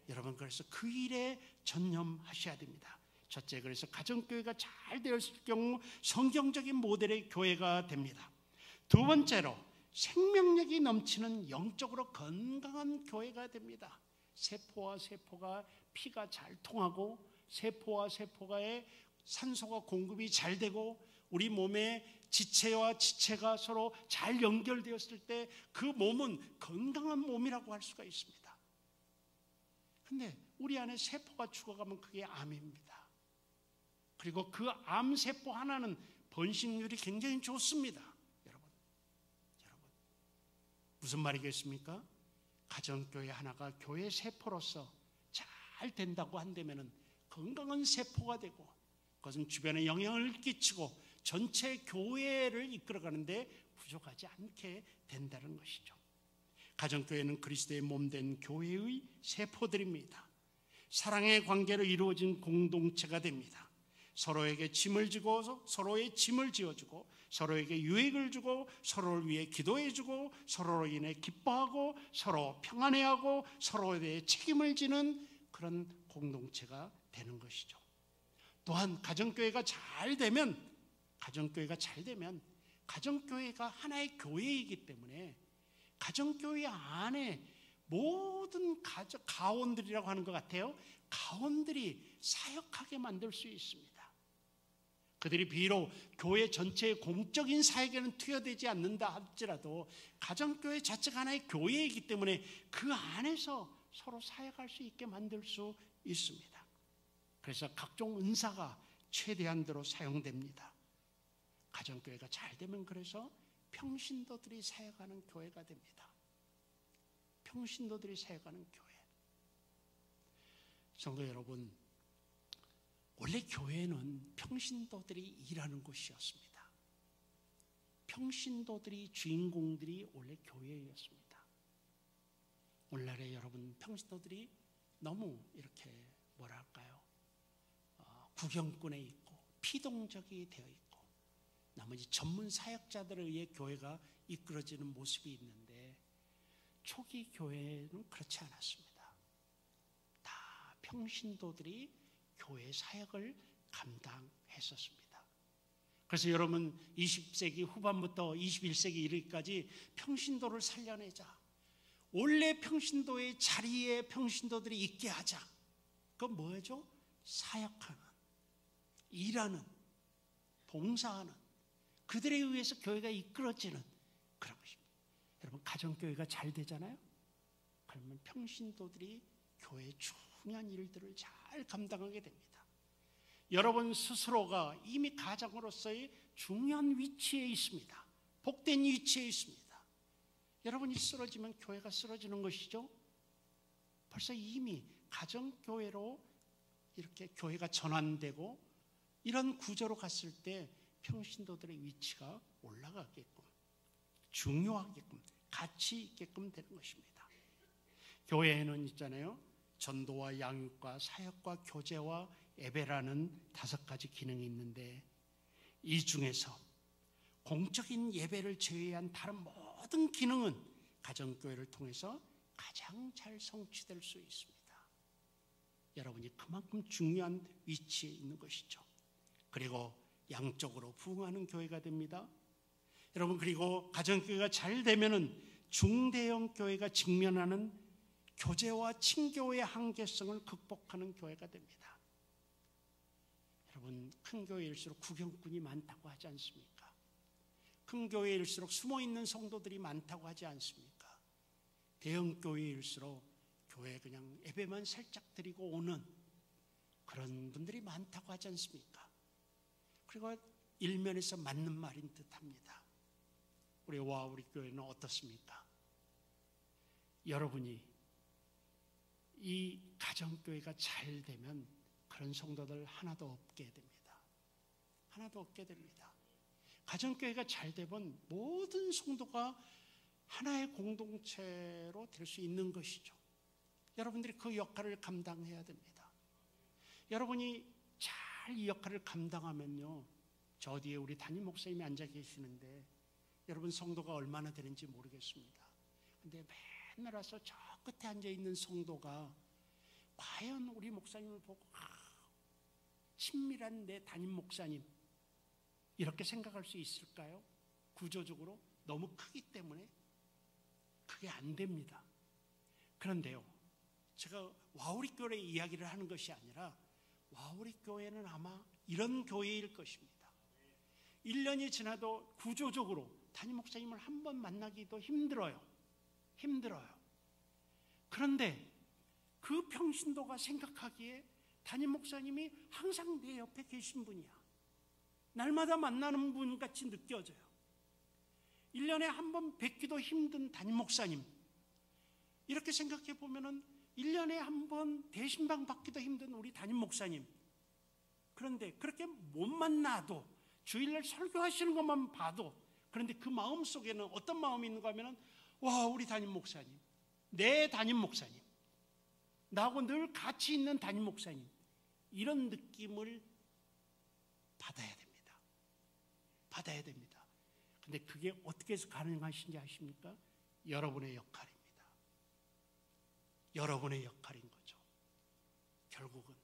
여러분, 그래서 그 일에 전념하셔야 됩니다. 첫째, 그래서 가정교회가 잘 되었을 경우 성경적인 모델의 교회가 됩니다. 두 번째로 생명력이 넘치는 영적으로 건강한 교회가 됩니다. 세포와 세포가 피가 잘 통하고 세포와 세포가의 산소가 공급이 잘 되고 우리 몸의 지체와 지체가 서로 잘 연결되었을 때 그 몸은 건강한 몸이라고 할 수가 있습니다. 근데 우리 안에 세포가 죽어가면 그게 암입니다. 그리고 그 암세포 하나는 번식률이 굉장히 좋습니다. 여러분 무슨 말이겠습니까? 가정교회 하나가 교회 세포로서 잘 된다고 한다면 건강한 세포가 되고 그것은 주변에 영향을 끼치고 전체 교회를 이끌어가는데 부족하지 않게 된다는 것이죠. 가정교회는 그리스도의 몸된 교회의 세포들입니다. 사랑의 관계로 이루어진 공동체가 됩니다. 서로에게 짐을 지고 서로의 짐을 지어주고 서로에게 유익을 주고 서로를 위해 기도해주고 서로로 인해 기뻐하고 서로 평안해하고 서로에 대해 책임을 지는 그런 공동체가 되는 것이죠. 또한 가정교회가 잘 되면 가정교회가 하나의 교회이기 때문에 가정교회 안에 모든 가원들이라고 하는 것 같아요. 가원들이 사역하게 만들 수 있습니다. 그들이 비록 교회 전체의 공적인 사역에는 투여되지 않는다 할지라도 가정교회 자체가 하나의 교회이기 때문에 그 안에서 서로 사역할 수 있게 만들 수 있습니다. 그래서 각종 은사가 최대한대로 사용됩니다. 가정교회가 잘 되면 그래서 평신도들이 사역하는 교회가 됩니다. 평신도들이 사역하는 교회. 성도 여러분, 원래 교회는 평신도들이 일하는 곳이었습니다. 평신도들이 주인공들이 원래 교회였습니다. 오늘날에 여러분 평신도들이 너무 이렇게 뭐랄까요? 구경꾼에 있고 피동적이 되어 있고 나머지 전문 사역자들에 의해 교회가 이끌어지는 모습이 있는데 초기 교회는 그렇지 않았습니다. 다 평신도들이 교회 사역을 감당했었습니다. 그래서 여러분 20세기 후반부터 21세기 이르기까지 평신도를 살려내자. 원래 평신도의 자리에 평신도들이 있게 하자. 그건 뭐죠? 사역하는, 일하는, 봉사하는, 그들에 의해서 교회가 이끌어지는 그런 것입니다. 여러분 가정교회가 잘 되잖아요. 그러면 평신도들이 교회의 중요한 일들을 잘 감당하게 됩니다. 여러분 스스로가 이미 가정으로서의 중요한 위치에 있습니다. 복된 위치에 있습니다. 여러분이 쓰러지면 교회가 쓰러지는 것이죠. 벌써 이미 가정교회로 이렇게 교회가 전환되고 이런 구조로 갔을 때 평신도들의 위치가 올라가게끔 중요하게끔 가치 있게끔 되는 것입니다. 교회에는 있잖아요. 전도와 양육과 사역과 교제와 예배라는 5가지 기능이 있는데 이 중에서 공적인 예배를 제외한 다른 모든 기능은 가정교회를 통해서 가장 잘 성취될 수 있습니다. 여러분이 그만큼 중요한 위치에 있는 것이죠. 그리고 양쪽으로 부흥하는 교회가 됩니다. 여러분 그리고 가정교회가 잘 되면은 중대형 교회가 직면하는 교제와 친교의 한계성을 극복하는 교회가 됩니다. 여러분 큰 교회일수록 구경꾼이 많다고 하지 않습니까? 큰 교회일수록 숨어있는 성도들이 많다고 하지 않습니까? 대형 교회일수록 교회에 그냥 예배만 살짝 드리고 오는 그런 분들이 많다고 하지 않습니까? 그리고 일면에서 맞는 말인 듯합니다. 우리와 우리 교회는 어떻습니까? 여러분이 이 가정교회가 잘 되면 그런 성도들 하나도 없게 됩니다. 하나도 없게 됩니다. 가정교회가 잘 되면 모든 성도가 하나의 공동체로 될 수 있는 것이죠. 여러분들이 그 역할을 감당해야 됩니다. 여러분이 잘 이 역할을 감당하면요, 저 뒤에 우리 담임 목사님이 앉아 계시는데 여러분 성도가 얼마나 되는지 모르겠습니다. 근데 맨날 와서 저 끝에 앉아 있는 성도가 과연 우리 목사님을 보고 친밀한 내 담임 목사님, 이렇게 생각할 수 있을까요? 구조적으로 너무 크기 때문에 그게 안 됩니다. 그런데요, 제가 와우리 교회 이야기를 하는 것이 아니라 와우리 교회는 아마 이런 교회일 것입니다. 1년이 지나도 구조적으로 담임 목사님을 한 번 만나기도 힘들어요. 그런데 그 평신도가 생각하기에 담임 목사님이 항상 내 옆에 계신 분이야. 날마다 만나는 분 같이 느껴져요. 1년에 한 번 뵙기도 힘든 담임 목사님, 이렇게 생각해 보면은 1년에 한 번 대신방 받기도 힘든 우리 담임 목사님, 그런데 그렇게 못 만나도 주일날 설교하시는 것만 봐도, 그런데 그 마음 속에는 어떤 마음이 있는가 하면은, 와, 우리 담임 목사님, 내 담임 목사님, 나하고 늘 같이 있는 담임 목사님, 이런 느낌을 받아야 됩니다. 근데 그게 어떻게 해서 가능하신지 아십니까? 여러분의 역할입니다. 여러분의 역할인 거죠, 결국은.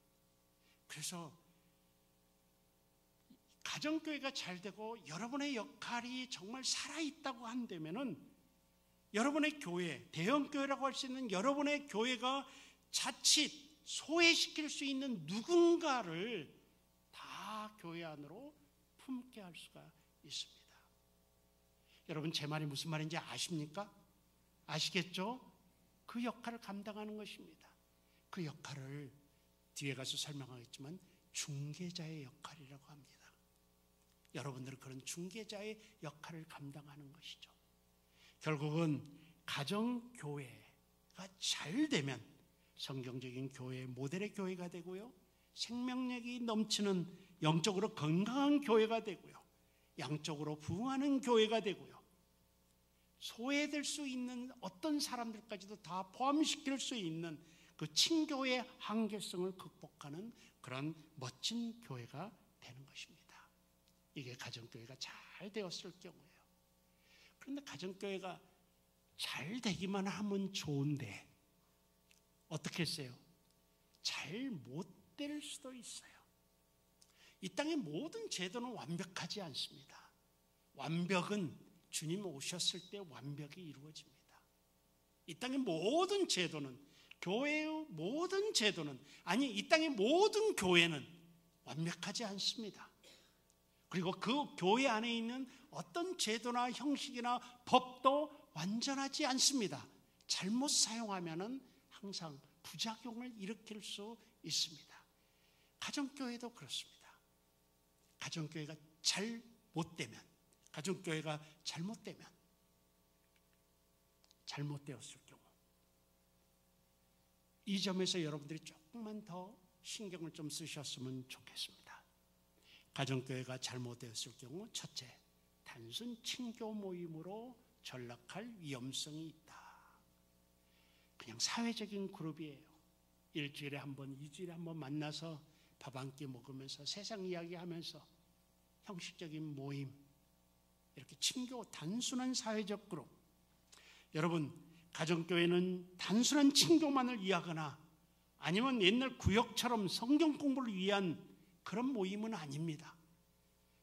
그래서 가정교회가 잘 되고 여러분의 역할이 정말 살아있다고 한다면은, 여러분의 교회, 대형교회라고 할 수 있는 여러분의 교회가 자칫 소외시킬 수 있는 누군가를 다 교회 안으로 품게 할 수가 있습니다. 여러분, 제 말이 무슨 말인지 아십니까? 아시겠죠? 그 역할을 감당하는 것입니다. 그 역할을 뒤에 가서 설명하겠지만 중개자의 역할이라고 합니다. 여러분들은 그런 중개자의 역할을 감당하는 것이죠. 결국은 가정교회가 잘 되면 성경적인 교회, 모델의 교회가 되고요, 생명력이 넘치는 영적으로 건강한 교회가 되고요, 양적으로 부흥하는 교회가 되고요, 소외될 수 있는 어떤 사람들까지도 다 포함시킬 수 있는 그 친교의 한계성을 극복하는 그런 멋진 교회가 되는 것입니다. 이게 가정교회가 잘 되었을 경우예요. 그런데 가정교회가 잘 되기만 하면 좋은데 어떻게 했어요? 잘 못 될 수도 있어요. 이 땅의 모든 제도는 완벽하지 않습니다. 완벽은 주님 오셨을 때 완벽히 이루어집니다. 이 땅의 모든 제도는, 교회의 모든 제도는, 아니 이 땅의 모든 교회는 완벽하지 않습니다. 그리고 그 교회 안에 있는 어떤 제도나 형식이나 법도 완전하지 않습니다. 잘못 사용하면은 항상 부작용을 일으킬 수 있습니다. 가정교회도 그렇습니다. 가정교회가 잘못되면, 가정교회가 잘못되었을 경우, 이 점에서 여러분들이 조금만 더 신경을 좀 쓰셨으면 좋겠습니다. 가정교회가 잘못되었을 경우, 첫째, 단순 친교 모임으로 전락할 위험성이 있다. 그냥 사회적인 그룹이에요. 일주일에 한 번, 2주일에 한 번 만나서 밥 한 끼 먹으면서 세상 이야기하면서 형식적인 모임, 이렇게 친교, 단순한 사회적 그룹. 여러분, 가정교회는 단순한 친교만을 위하거나 아니면 옛날 구역처럼 성경 공부를 위한 그런 모임은 아닙니다.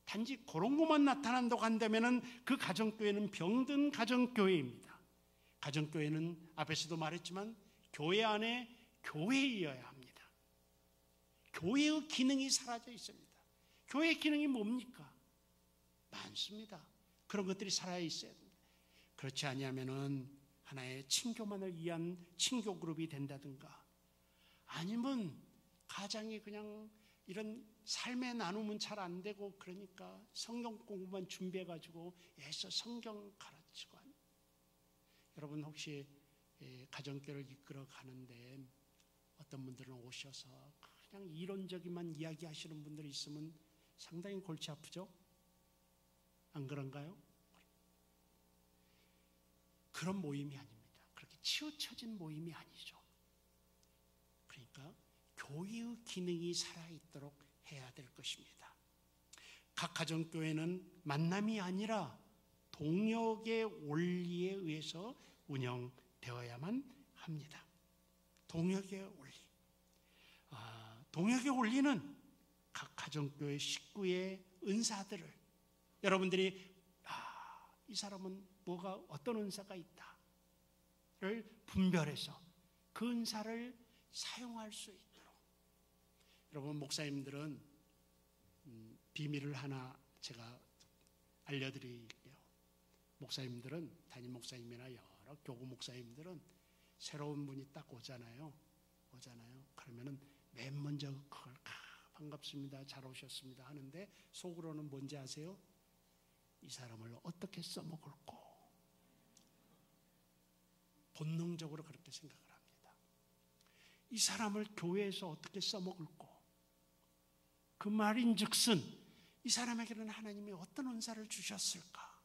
단지 그런 것만 나타난다고 한다면 그 가정교회는 병든 가정교회입니다. 가정교회는 앞에서도 말했지만 교회 안에 교회이어야 합니다. 교회의 기능이 사라져 있습니다. 교회의 기능이 뭡니까? 많습니다. 그런 것들이 살아있어야 됩니다. 그렇지 아니하면은 하나의 친교만을 위한 친교 그룹이 된다든가, 아니면 가장이 그냥 이런 삶의 나눔은 잘 안 되고, 그러니까 성경 공부만 준비해가지고 애써 성경 가르치고. 여러분 혹시 가정교회를 이끌어 가는데 어떤 분들은 오셔서 그냥 이론적인만 이야기하시는 분들이 있으면 상당히 골치 아프죠? 안 그런가요? 그런 모임이 아닙니다. 그렇게 치우쳐진 모임이 아니죠. 그러니까 교회의 기능이 살아있도록 해야 될 것입니다. 각 가정교회는 만남이 아니라 동역의 원리에 의해서 운영되어야만 합니다. 동역의 원리. 동역의 원리는 각 가정교회 식구의 은사들을 여러분들이 이 사람은 뭐가 어떤 은사가 있다를 분별해서 그 은사를 사용할 수 있도록. 여러분, 목사님들은 비밀을 하나 제가 알려드릴게요. 목사님들은, 담임 목사님이나 여러 교구 목사님들은 새로운 분이 딱 오잖아요. 그러면은 맨 먼저 그걸 반갑습니다, 잘 오셨습니다 하는데 속으로는 뭔지 아세요? 이 사람을 어떻게 써먹을까? 본능적으로 그렇게 생각을 합니다. 이 사람을 교회에서 어떻게 써먹을까? 그 말인즉슨 이 사람에게는 하나님이 어떤 은사를 주셨을까?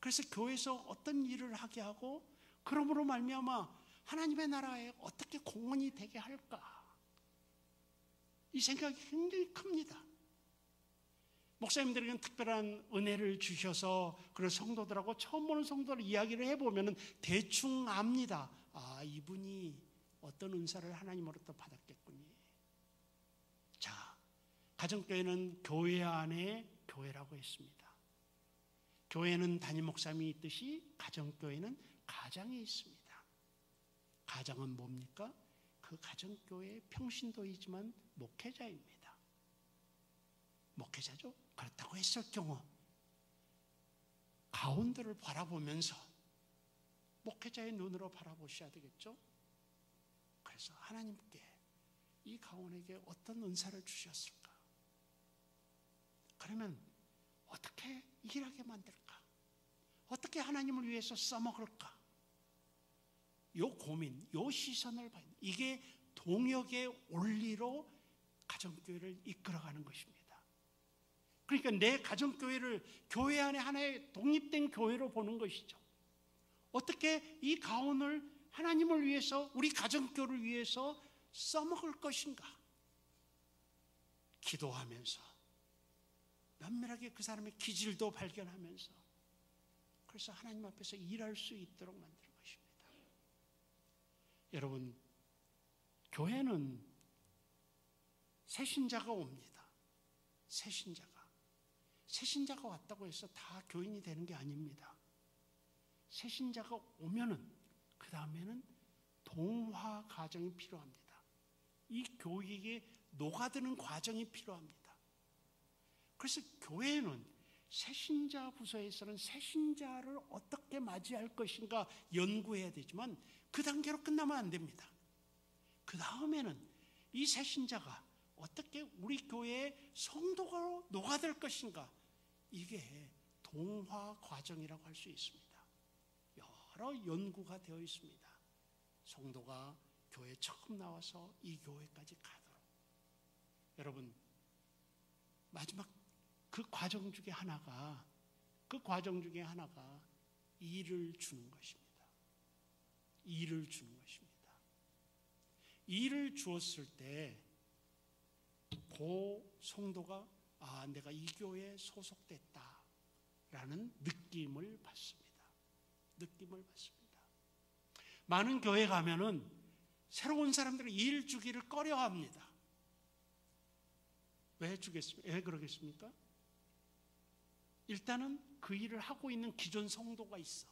그래서 교회에서 어떤 일을 하게 하고 그러므로 말미암아 하나님의 나라에 어떻게 공헌이 되게 할까? 이 생각이 굉장히 큽니다. 목사님들에게는 특별한 은혜를 주셔서 그런 성도들하고 처음 보는 성도를 이야기를 해보면 대충 압니다. 이분이 어떤 은사를 하나님으로부터 받았겠군요. 자, 가정교회는 교회 안에 교회라고 했습니다. 교회는 담임 목사님이 있듯이 가정교회는 가장이 있습니다. 가장은 뭡니까? 그 가정교회의 평신도이지만 목회자입니다. 목회자죠? 그렇다고 했을 경우 가운데를 바라보면서 목회자의 눈으로 바라보셔야 되겠죠? 그래서 하나님께 이 가운에게 어떤 은사를 주셨을까? 그러면 어떻게 일하게 만들까? 어떻게 하나님을 위해서 써먹을까? 요 고민, 요 시선을 봐야 돼요. 이게 동역의 원리로 가정교회를 이끌어가는 것입니다. 그러니까 내 가정교회를 교회 안에 하나의 독립된 교회로 보는 것이죠. 어떻게 이 가운을 하나님을 위해서, 우리 가정교회를 위해서 써먹을 것인가? 기도하면서 면밀하게 그 사람의 기질도 발견하면서 그래서 하나님 앞에서 일할 수 있도록 만드는 것입니다. 여러분, 교회는 새신자가 옵니다. 새신자가 왔다고 해서 다 교인이 되는 게 아닙니다. 새신자가 오면은 그 다음에는 동화 과정이 필요합니다. 이 교육에 녹아드는 과정이 필요합니다. 그래서 교회는 새신자 부서에서는 새신자를 어떻게 맞이할 것인가 연구해야 되지만 그 단계로 끝나면 안 됩니다. 그 다음에는 이 새신자가 어떻게 우리 교회의 성도가 녹아들 것인가, 이게 동화 과정이라고 할 수 있습니다. 여러 연구가 되어 있습니다. 성도가 교회 처음 나와서 이 교회까지 가도록. 여러분, 마지막 그 과정 중에 하나가 일을 주는 것입니다. 일을 주는 것입니다. 일을 주었을 때 그 성도가 내가 이 교회에 소속됐다라는 느낌을 받습니다. 많은 교회 가면은 새로운 사람들이 일 주기를 꺼려합니다. 왜 그러겠습니까? 일단은 그 일을 하고 있는 기존 성도가 있어.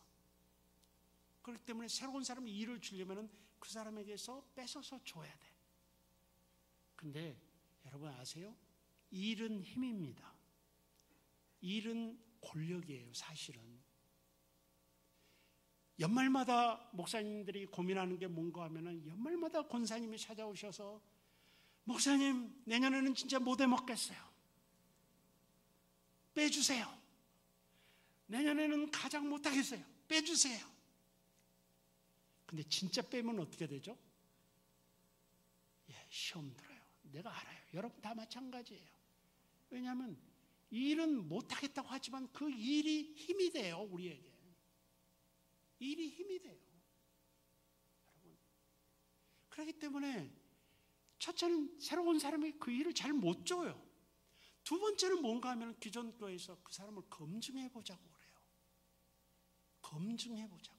그렇기 때문에 새로운 사람이 일을 주려면 그 사람에게서 뺏어서 줘야 돼. 근데 여러분 아세요? 일은 힘입니다. 일은 권력이에요, 사실은. 연말마다 목사님들이 고민하는 게 뭔가 하면은 연말마다 권사님이 찾아오셔서 목사님, 내년에는 진짜 못 해먹겠어요. 빼주세요. 내년에는 가장 못하겠어요. 빼주세요. 근데 진짜 빼면 어떻게 되죠? 시험 들어요. 내가 알아요. 여러분 다 마찬가지예요. 왜냐하면 일은 못하겠다고 하지만 그 일이 힘이 돼요, 우리에게. 일이 힘이 돼요. 여러분. 그렇기 때문에 첫째는 새로운 사람이 그 일을 잘 못 줘요. 두 번째는 뭔가 하면 기존 교회에서 그 사람을 검증해 보자고 그래요. 검증해 보자고.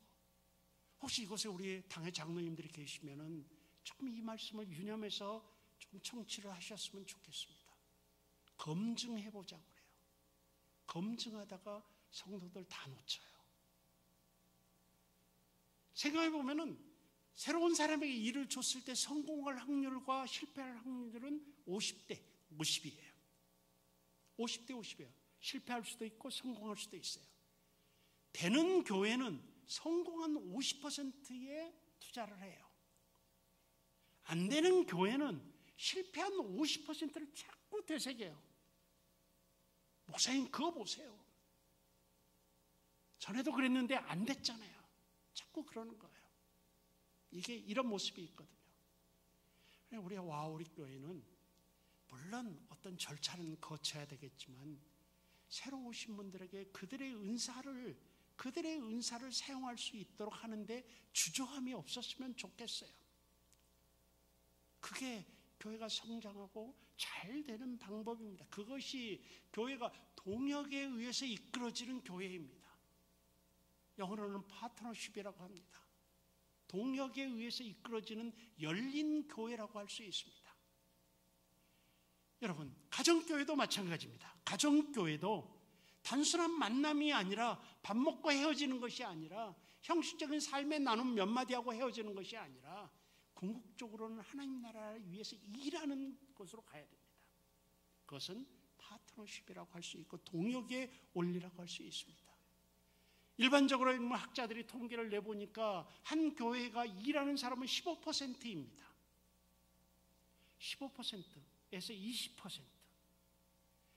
혹시 이곳에 우리 당회 장로님들이 계시면은 조금 이 말씀을 유념해서 좀 청취를 하셨으면 좋겠습니다. 검증해보자고 그래요. 검증하다가 성도들 다 놓쳐요. 생각해보면은 새로운 사람에게 일을 줬을 때 성공할 확률과 실패할 확률은 50대 50이에요. 50대 50이에요. 실패할 수도 있고 성공할 수도 있어요. 되는 교회는 성공한 50%에 투자를 해요. 안 되는 교회는 실패한 50%를 자꾸 되새겨요. 목사님 그거 보세요. 전에도 그랬는데 안 됐잖아요. 자꾸 그러는 거예요. 이게 이런 모습이 있거든요. 우리 와우리 교회는 물론 어떤 절차는 거쳐야 되겠지만 새로 오신 분들에게 그들의 은사를 사용할 수 있도록 하는데 주저함이 없었으면 좋겠어요. 그게 교회가 성장하고 잘 되는 방법입니다. 그것이 교회가 동역에 의해서 이끌어지는 교회입니다. 영어로는 파트너십이라고 합니다. 동역에 의해서 이끌어지는 열린 교회라고 할 수 있습니다. 여러분, 가정교회도 마찬가지입니다. 가정교회도 단순한 만남이 아니라 밥 먹고 헤어지는 것이 아니라 형식적인 삶의 나눔 몇 마디 하고 헤어지는 것이 아니라 궁극적으로는 하나님 나라를 위해서 일하는 곳으로 가야 됩니다. 그것은 파트너십이라고 할 수 있고 동역의 원리라고 할 수 있습니다. 일반적으로 학자들이 통계를 내보니까 한 교회가 일하는 사람은 15%입니다. 15%에서 20%.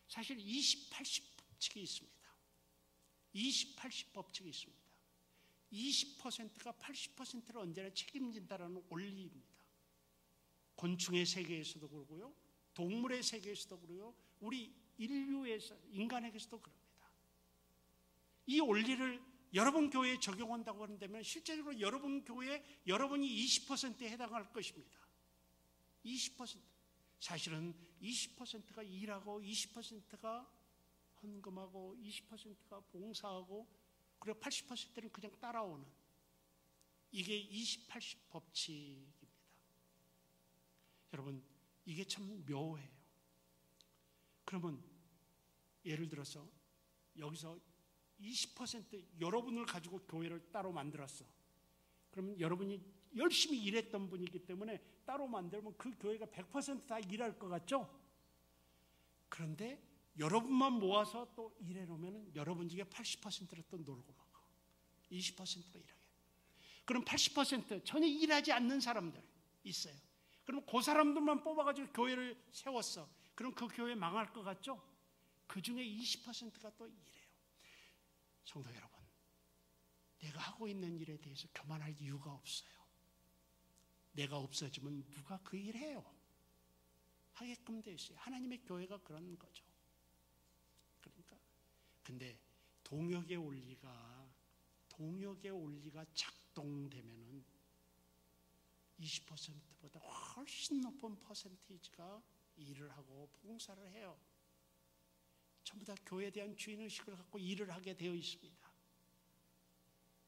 사실 20-80 법칙이 있습니다. 20-80 법칙이 있습니다. 20%가 80%를 언제나 책임진다라는 원리입니다. 곤충의 세계에서도 그러고요. 동물의 세계에서도 그러고요. 우리 인간에게서도 그럽니다. 이 원리를 여러분 교회에 적용한다고 한다면 실제로 여러분 교회에 여러분이 20%에 해당할 것입니다. 20%. 사실은 20%가 일하고 20%가 헌금하고 20%가 봉사하고 그리고 80%는 그냥 따라오는 이게 20-80 법칙입니다. 여러분 이게 참 묘해요. 그러면 예를 들어서 여기서 20% 여러분을 가지고 교회를 따로 만들었어. 그러면 여러분이 열심히 일했던 분이기 때문에 따로 만들면 그 교회가 100% 다 일할 것 같죠? 그런데 여러분만 모아서 또 일해놓으면 여러분 중에 80%를 또 놀고 먹어. 20%가 일하게. 그럼 80% 전혀 일하지 않는 사람들 있어요. 그럼 그 사람들만 뽑아가지고 교회를 세웠어. 그럼 그 교회 망할 것 같죠? 그 중에 20%가 또 일해요. 성도 여러분, 내가 하고 있는 일에 대해서 교만할 이유가 없어요. 내가 없어지면 누가 그 일을 해요? 하게끔 되어 있어요. 하나님의 교회가 그런 거죠. 그러니까 근데 동역의 원리가 작동되면은 20%보다 훨씬 높은 퍼센티지가 일을 하고 봉사를 해요. 전부 다 교회에 대한 주인의식을 갖고 일을 하게 되어 있습니다.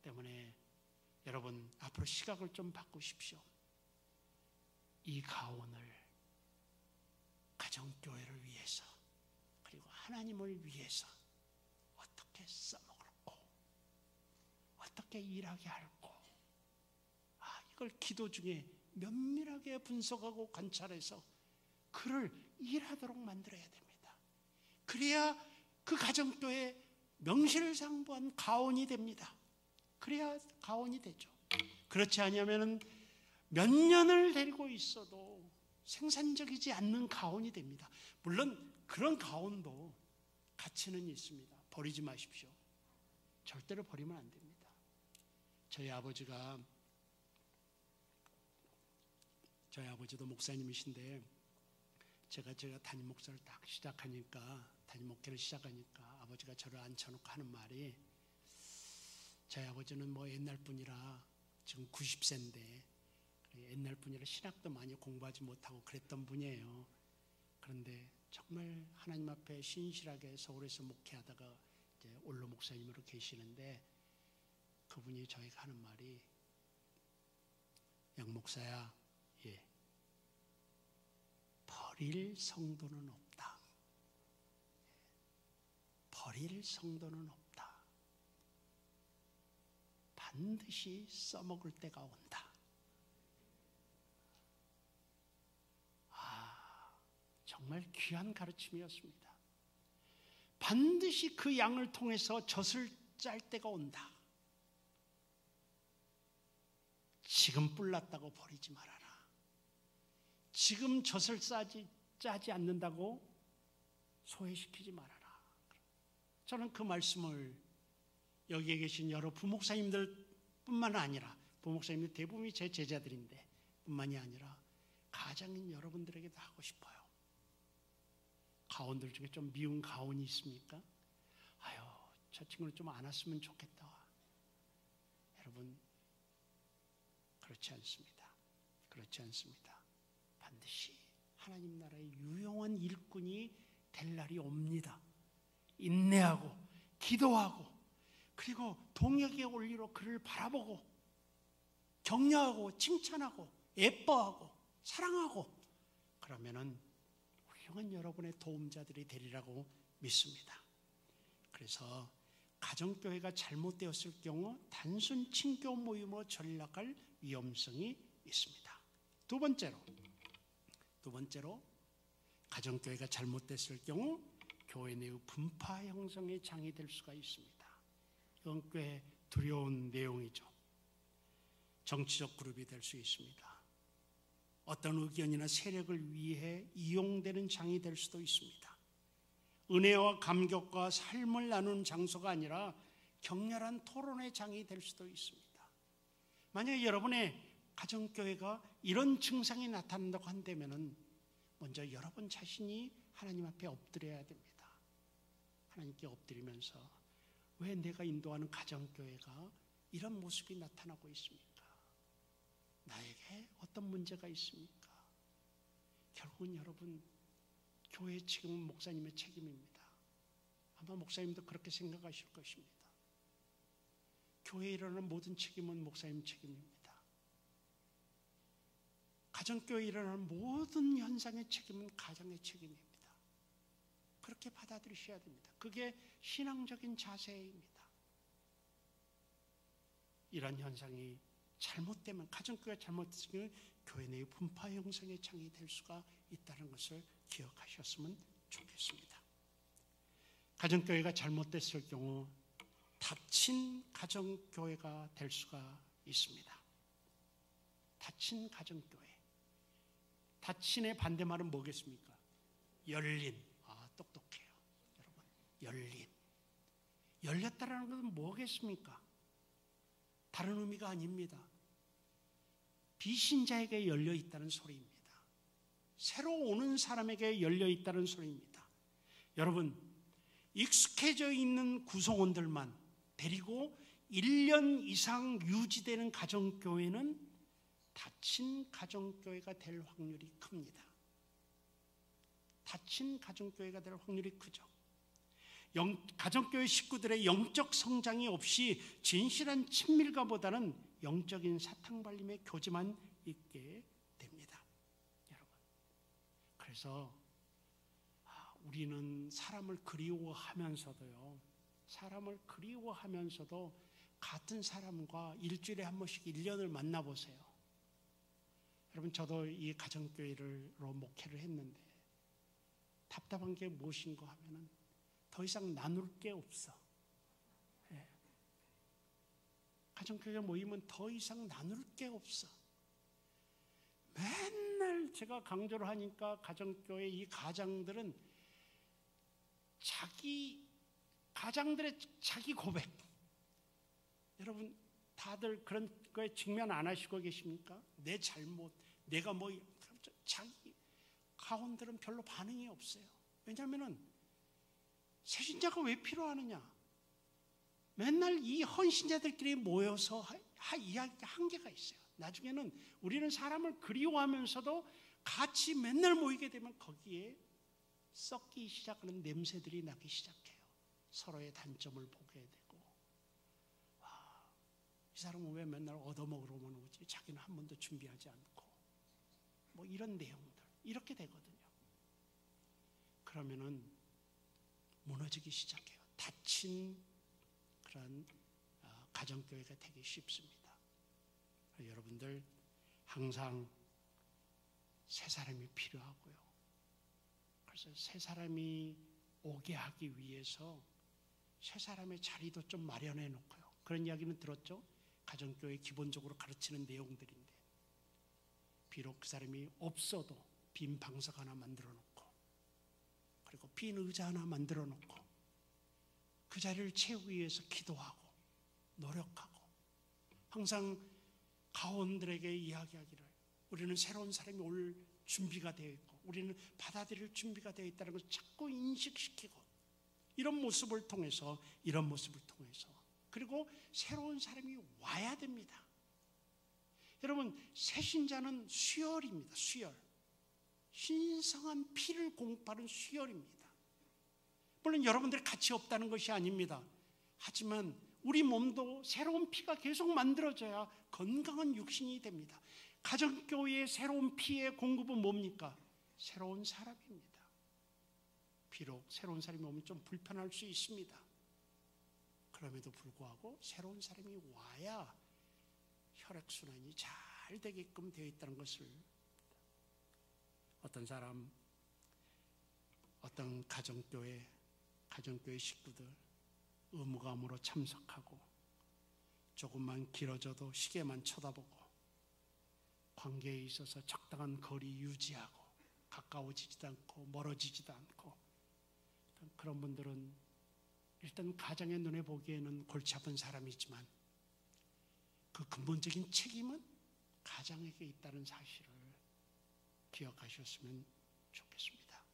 때문에 여러분 앞으로 시각을 좀 바꾸십시오. 이 가온을 가정교회를 위해서 그리고 하나님을 위해서 어떻게 써먹을고 어떻게 일하게 할고 이걸 기도 중에 면밀하게 분석하고 관찰해서 그를 일하도록 만들어야 됩니다. 그래야 그 가정교회 명실상부한 가온이 됩니다. 그래야 가온이 되죠. 그렇지 않으면 몇 년을 데리고 있어도 생산적이지 않는 가온이 됩니다. 물론 그런 가온도 가치는 있습니다. 버리지 마십시오. 절대로 버리면 안 됩니다. 저희 아버지도 목사님이신데 제가 담임 목사를 담임 목회를 시작하니까 아버지가 저를 앉혀놓고 하는 말이 저희 아버지는 뭐 옛날 분이라 지금 90세인데 옛날 분이라 신학도 많이 공부하지 못하고 그랬던 분이에요. 그런데 정말 하나님 앞에 신실하게 서울에서 목회하다가 이제 원로 목사님으로 계시는데 그분이 저희가 하는 말이 양 목사야, 버릴 성도는 없다. 버릴 성도는 없다. 반드시 써먹을 때가 온다. 정말 귀한 가르침이었습니다. 반드시 그 양을 통해서 젖을 짤 때가 온다. 지금 뿔났다고 버리지 말아라. 지금 젖을 짜지 않는다고 소외시키지 말아라. 저는 그 말씀을 여기에 계신 여러 부목사님들 뿐만 아니라, 부목사님들 대부분이 제 제자들인데 뿐만이 아니라 가장인 여러분들에게도 하고 싶어요. 가원들 중에 좀 미운 가원이 있습니까? 아유, 저 친구는 좀 안 왔으면 좋겠다. 여러분, 그렇지 않습니다. 그렇지 않습니다. 반드시 하나님 나라의 유용한 일꾼이 될 날이 옵니다. 인내하고 기도하고 그리고 동역의 원리로 그를 바라보고 격려하고 칭찬하고 예뻐하고 사랑하고 그러면은 훌륭한 여러분의 도움자들이 되리라고 믿습니다. 그래서 가정교회가 잘못되었을 경우 단순 친교 모임으로 전락할 위험성이 있습니다. 두 번째로 가정교회가 잘못됐을 경우 교회 내의 분파 형성의 장이 될 수가 있습니다. 이건 꽤 두려운 내용이죠. 정치적 그룹이 될 수 있습니다. 어떤 의견이나 세력을 위해 이용되는 장이 될 수도 있습니다. 은혜와 감격과 삶을 나누는 장소가 아니라 격렬한 토론의 장이 될 수도 있습니다. 만약에 여러분의 가정교회가 이런 증상이 나타난다고 한다면 먼저 여러분 자신이 하나님 앞에 엎드려야 됩니다. 하나님께 엎드리면서 왜 내가 인도하는 가정교회가 이런 모습이 나타나고 있습니까? 나에게 어떤 문제가 있습니까? 결국은 여러분, 교회의 책임은 목사님의 책임입니다. 아마 목사님도 그렇게 생각하실 것입니다. 교회에 일어나는 모든 책임은 목사님 책임입니다. 가정교회에 일어나는 모든 현상의 책임은 가정의 책임입니다. 그렇게 받아들이셔야 됩니다. 그게 신앙적인 자세입니다. 이런 현상이 잘못되면, 가정교회가 잘못되면 교회 내의 분파 형성의 장이 될 수가 있다는 것을 기억하셨으면 좋겠습니다. 가정교회가 잘못됐을 경우 닫힌 가정교회가 될 수가 있습니다. 닫힌 가정교회. 닫힌의 반대말은 뭐겠습니까? 열린. 똑똑해요. 여러분, 열린. 열렸다라는 것은 뭐겠습니까? 다른 의미가 아닙니다. 비신자에게 열려 있다는 소리입니다. 새로 오는 사람에게 열려 있다는 소리입니다. 여러분, 익숙해져 있는 구성원들만 데리고 1년 이상 유지되는 가정교회는 닫힌 가정교회가 될 확률이 큽니다. 닫힌 가정교회가 될 확률이 크죠. 가정교회 식구들의 영적 성장이 없이 진실한 친밀감보다는 영적인 사탕발림의 교제만 있게 됩니다. 여러분, 그래서 우리는 사람을 그리워하면서도 같은 사람과 일주일에 한 번씩 1년을 만나보세요. 여러분, 저도 이 가정교회로 목회를 했는데 답답한 게 무엇인가 하면은 더 이상 나눌 게 없어. 가정교회 모임은 더 이상 나눌 게 없어. 맨날 제가 강조를 하니까 가정교회 이 가장들은 가장들의 자기 고백. 여러분, 다들 그런 거에 직면 안 하시고 계십니까? 내 잘못, 내가 자기 가원들은 별로 반응이 없어요. 왜냐하면은 새신자가 왜 필요하느냐? 맨날 이 헌신자들끼리 모여서 이야기가 한계가 있어요. 나중에는 우리는 사람을 그리워하면서도 같이 맨날 모이게 되면 거기에 썩기 시작하는 냄새들이 나기 시작해요. 서로의 단점을 보게 되고, 이 사람은 왜 맨날 얻어먹으러만 오지? 자기는 한 번도 준비하지 않고, 이런 내용들 이렇게 되거든요. 그러면은 무너지기 시작해요. 닫힌 그런 가정교회가 되기 쉽습니다. 여러분들 항상 새 사람이 필요하고요. 그래서 새 사람이 오게 하기 위해서 새 사람의 자리도 좀 마련해 놓고요. 그런 이야기는 들었죠? 가정교회 기본적으로 가르치는 내용들인데, 비록 그 사람이 없어도 빈 방석 하나 만들어 놓고, 그리고 빈 의자 하나 만들어 놓고 그 자리를 채우기 위해서 기도하고 노력하고, 항상 가원들에게 이야기하기를 우리는 새로운 사람이 올 준비가 되어 있고 우리는 받아들일 준비가 되어 있다는 것을 자꾸 인식시키고, 이런 모습을 통해서 그리고 새로운 사람이 와야 됩니다. 여러분, 새신자는 수혈입니다. 수혈. 신성한 피를 공급하는 수혈입니다. 물론 여러분들이 가치 없다는 것이 아닙니다. 하지만 우리 몸도 새로운 피가 계속 만들어져야 건강한 육신이 됩니다. 가정교회의 새로운 피의 공급은 뭡니까? 새로운 사람입니다. 비록 새로운 사람이 오면 좀 불편할 수 있습니다. 그럼에도 불구하고 새로운 사람이 와야 혈액순환이 잘 되게끔 되어 있다는 것을, 어떤 사람, 어떤 가정교회 식구들 의무감으로 참석하고 조금만 길어져도 시계만 쳐다보고 관계에 있어서 적당한 거리 유지하고 가까워지지도 않고 멀어지지도 않고, 그런 분들은 일단 가정의 눈에 보기에는 골치 아픈 사람이지만 그 근본적인 책임은 가정에게 있다는 사실을 기억하셨으면 좋겠습니다.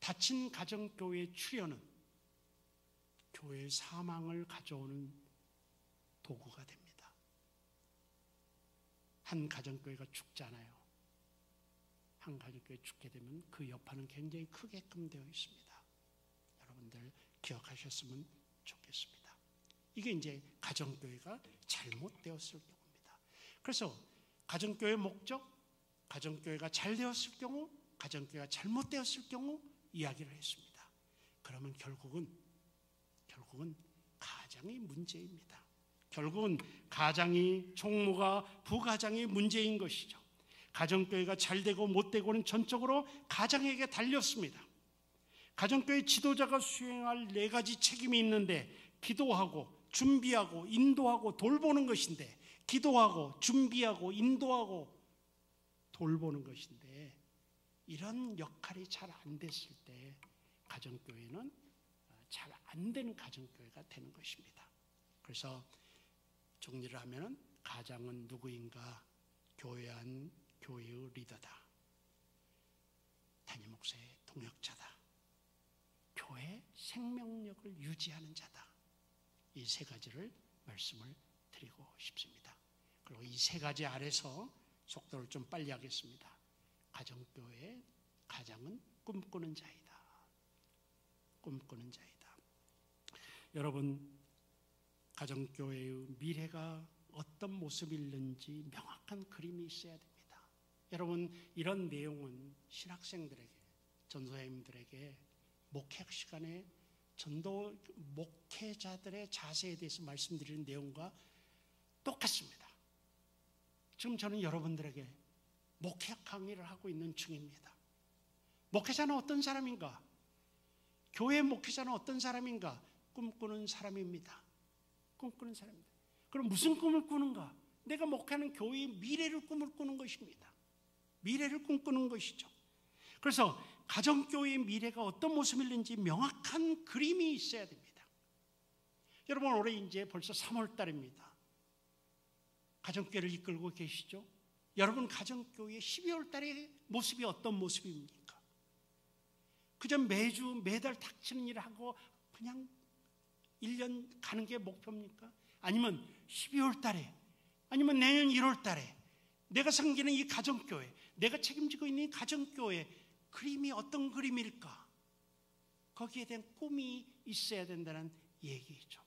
닫힌 가정교회의 출현은 교회의 사망을 가져오는 도구가 됩니다. 한 가정교회가 죽잖아요. 한 가정교회 죽게 되면 그 여파는 굉장히 크게끔 되어 있습니다. 여러분들 기억하셨으면 좋겠습니다. 이게 이제 가정교회가 잘못되었을 경우입니다. 그래서 가정교회의 목적, 가정교회가 잘 되었을 경우, 가정교회가 잘못되었을 경우 이야기를 했습니다. 그러면 결국은 가장이 문제입니다. 결국은 가장이, 총무가, 부가장이 문제인 것이죠. 가정교회가 잘 되고 못 되고는 전적으로 가장에게 달렸습니다. 가정교회 지도자가 수행할 4가지 책임이 있는데, 기도하고 준비하고 인도하고 돌보는 것인데, 기도하고 준비하고 인도하고 돌보는 것인데, 이런 역할이 잘 안 됐을 때 가정교회는 잘 안 되는 가정교회가 되는 것입니다. 그래서 정리를 하면 가장은 누구인가? 교회 안 교회의 리더다. 담임 목사의 동역자다. 교회 생명력을 유지하는 자다. 이 3가지를 말씀을 드리고 싶습니다. 그리고 이 3가지 아래서 속도를 좀 빨리 하겠습니다. 가정교회의 가장은 꿈꾸는 자이다. 꿈꾸는 자이다. 여러분, 가정교회의 미래가 어떤 모습일는지 명확한 그림이 있어야 됩니다. 여러분, 이런 내용은 신학생들에게, 전도사님들에게 목회학 시간에 전도 목회자들의 자세에 대해서 말씀드리는 내용과 똑같습니다. 지금 저는 여러분들에게 목회학 강의를 하고 있는 중입니다. 목회자는 어떤 사람인가? 교회 목회자는 어떤 사람인가? 꿈꾸는 사람입니다. 꿈꾸는 사람입니다. 그럼 무슨 꿈을 꾸는가? 내가 목회하는 교회의 미래를 꿈을 꾸는 것입니다. 미래를 꿈꾸는 것이죠. 그래서 가정교회의 미래가 어떤 모습일는지 명확한 그림이 있어야 됩니다. 여러분, 올해 이제 벌써 3월 달입니다. 가정교회를 이끌고 계시죠? 여러분, 가정교회 12월 달의 모습이 어떤 모습입니까? 그저 매달 닥치는 일을 하고 그냥 1년 가는 게 목표입니까? 아니면 12월 달에, 아니면 내년 1월 달에 내가 섬기는 이 가정교회, 내가 책임지고 있는 이 가정교회 그림이 어떤 그림일까? 거기에 대한 꿈이 있어야 된다는 얘기죠.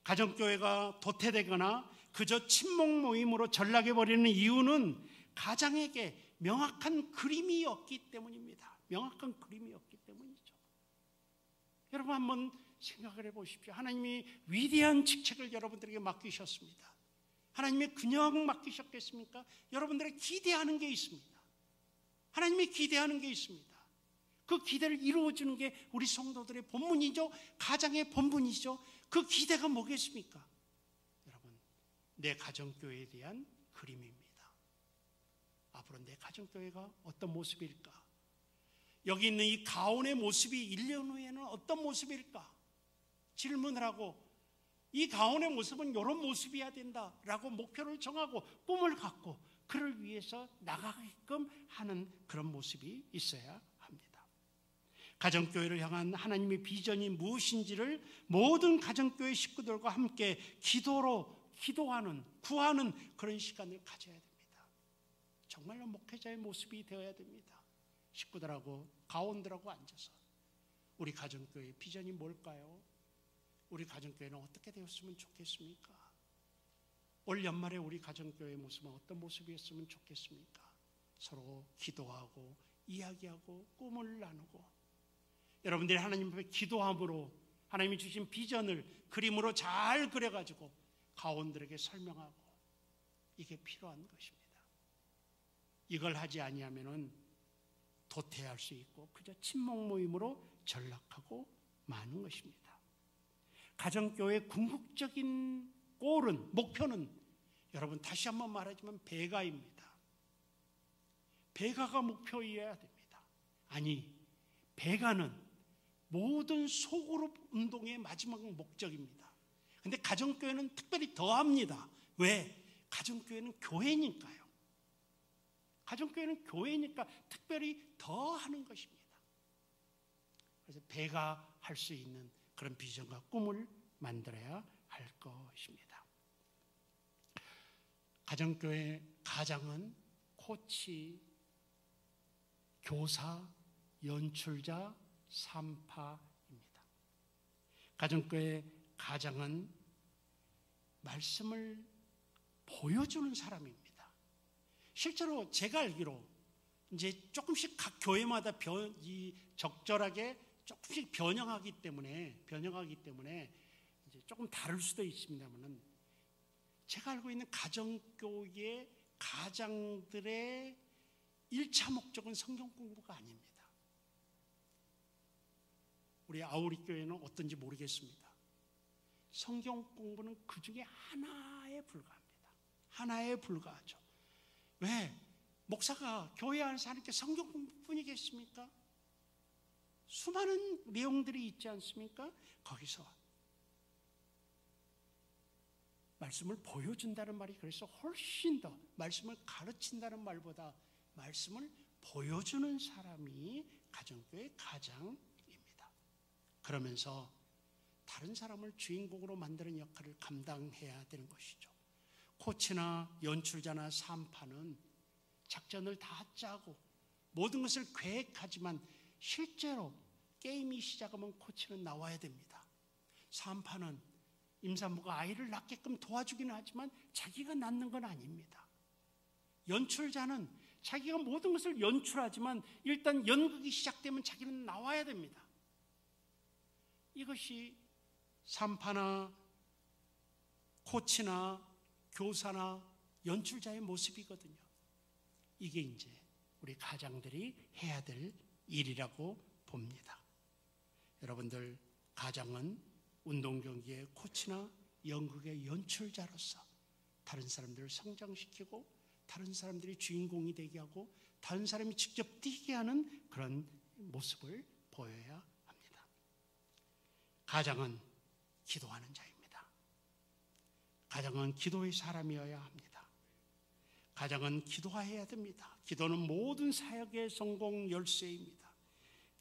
가정교회가 도태되거나 그저 친목 모임으로 전락해버리는 이유는 가장에게 명확한 그림이 없기 때문입니다. 명확한 그림이 없기 때문이죠. 여러분 한번 생각을 해보십시오. 하나님이 위대한 직책을 여러분들에게 맡기셨습니다. 하나님이 그냥 맡기셨겠습니까? 여러분들의 기대하는 게 있습니다. 하나님이 기대하는 게 있습니다. 그 기대를 이루어주는 게 우리 성도들의 본분이죠. 가장의 본분이죠. 그 기대가 뭐겠습니까? 여러분, 내 가정교회에 대한 그림입니다. 앞으로 내 가정교회가 어떤 모습일까? 여기 있는 이 가온의 모습이 1년 후에는 어떤 모습일까? 질문을 하고 이 가온의 모습은 이런 모습이어야 된다라고 목표를 정하고 꿈을 갖고 그를 위해서 나가게끔 하는 그런 모습이 있어야 합니다. 가정교회를 향한 하나님의 비전이 무엇인지를 모든 가정교회 식구들과 함께 기도하는, 구하는 그런 시간을 가져야 됩니다. 정말로 목회자의 모습이 되어야 됩니다. 식구들하고 가온들하고 앉아서 우리 가정교회의 비전이 뭘까요? 우리 가정교회는 어떻게 되었으면 좋겠습니까? 올 연말에 우리 가정교회의 모습은 어떤 모습이었으면 좋겠습니까? 서로 기도하고 이야기하고 꿈을 나누고 여러분들이 하나님 앞에 기도함으로 하나님이 주신 비전을 그림으로 잘 그려가지고 가온들에게 설명하고 이게 필요한 것입니다. 이걸 하지 아니하면은 도태할 수 있고 그저 친목 모임으로 전락하고 마는 것입니다. 가정교회의 궁극적인 골은, 목표는 여러분 다시 한번 말하지만 배가입니다. 배가가 목표이어야 됩니다. 아니, 배가는 모든 소그룹 운동의 마지막 목적입니다. 그런데 가정교회는 특별히 더합니다. 왜? 가정교회는 교회니까요. 가정교회는 교회니까 특별히 더 하는 것입니다. 그래서 배가 할 수 있는 그런 비전과 꿈을 만들어야 할 것입니다. 가정교회 가장은 코치, 교사, 연출자, 산파입니다. 가정교회 가장은 말씀을 보여주는 사람입니다. 실제로 제가 알기로 이제 조금씩 각 교회마다 적절하게 조금씩 변형하기 때문에 이제 조금 다를 수도 있습니다만은 제가 알고 있는 가정교회 가장들의 1차 목적은 성경 공부가 아닙니다. 우리 아우리 교회는 어떤지 모르겠습니다. 성경 공부는 그 중에 하나에 불과합니다. 하나에 불과하죠. 왜? 목사가 교회 안에서 하는 게 성경 공부뿐이겠습니까? 수많은 내용들이 있지 않습니까? 거기서 말씀을 보여준다는 말이 그래서 훨씬 더 말씀을 가르친다는 말보다 말씀을 보여주는 사람이 가정교회 가장입니다. 그러면서 다른 사람을 주인공으로 만드는 역할을 감당해야 되는 것이죠. 코치나 연출자나 산파는 작전을 다 짜고 모든 것을 계획하지만 실제로 게임이 시작하면 코치는 나와야 됩니다. 산파는 임산부가 아이를 낳게끔 도와주기는 하지만 자기가 낳는 건 아닙니다. 연출자는 자기가 모든 것을 연출하지만 일단 연극이 시작되면 자기는 나와야 됩니다. 이것이 산파나 코치나 교사나 연출자의 모습이거든요. 이게 이제 우리 가장들이 해야 될 일이라고 봅니다. 여러분들 가장은 운동 경기의 코치나 연극의 연출자로서 다른 사람들을 성장시키고 다른 사람들이 주인공이 되게 하고 다른 사람이 직접 뛰게 하는 그런 모습을 보여야 합니다. 가장은 기도하는 자입니다. 가장은 기도의 사람이어야 합니다. 가장은 기도해야 됩니다. 기도는 모든 사역의 성공 열쇠입니다.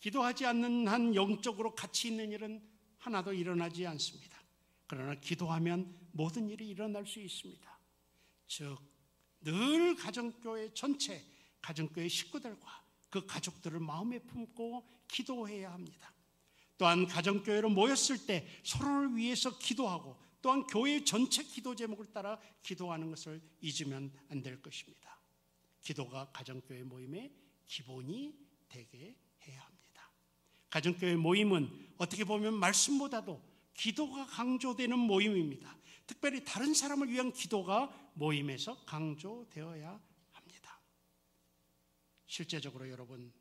기도하지 않는 한 영적으로 가치 있는 일은 하나도 일어나지 않습니다. 그러나 기도하면 모든 일이 일어날 수 있습니다. 즉, 늘 가정교회 전체, 가정교회 식구들과 그 가족들을 마음에 품고 기도해야 합니다. 또한 가정교회로 모였을 때 서로를 위해서 기도하고 또한 교회 전체 기도 제목을 따라 기도하는 것을 잊으면 안 될 것입니다. 기도가 가정교회 모임의 기본이 되게 해야 합니다. 가정교회 모임은 어떻게 보면 말씀보다도 기도가 강조되는 모임입니다. 특별히 다른 사람을 위한 기도가 모임에서 강조되어야 합니다. 실제적으로 여러분,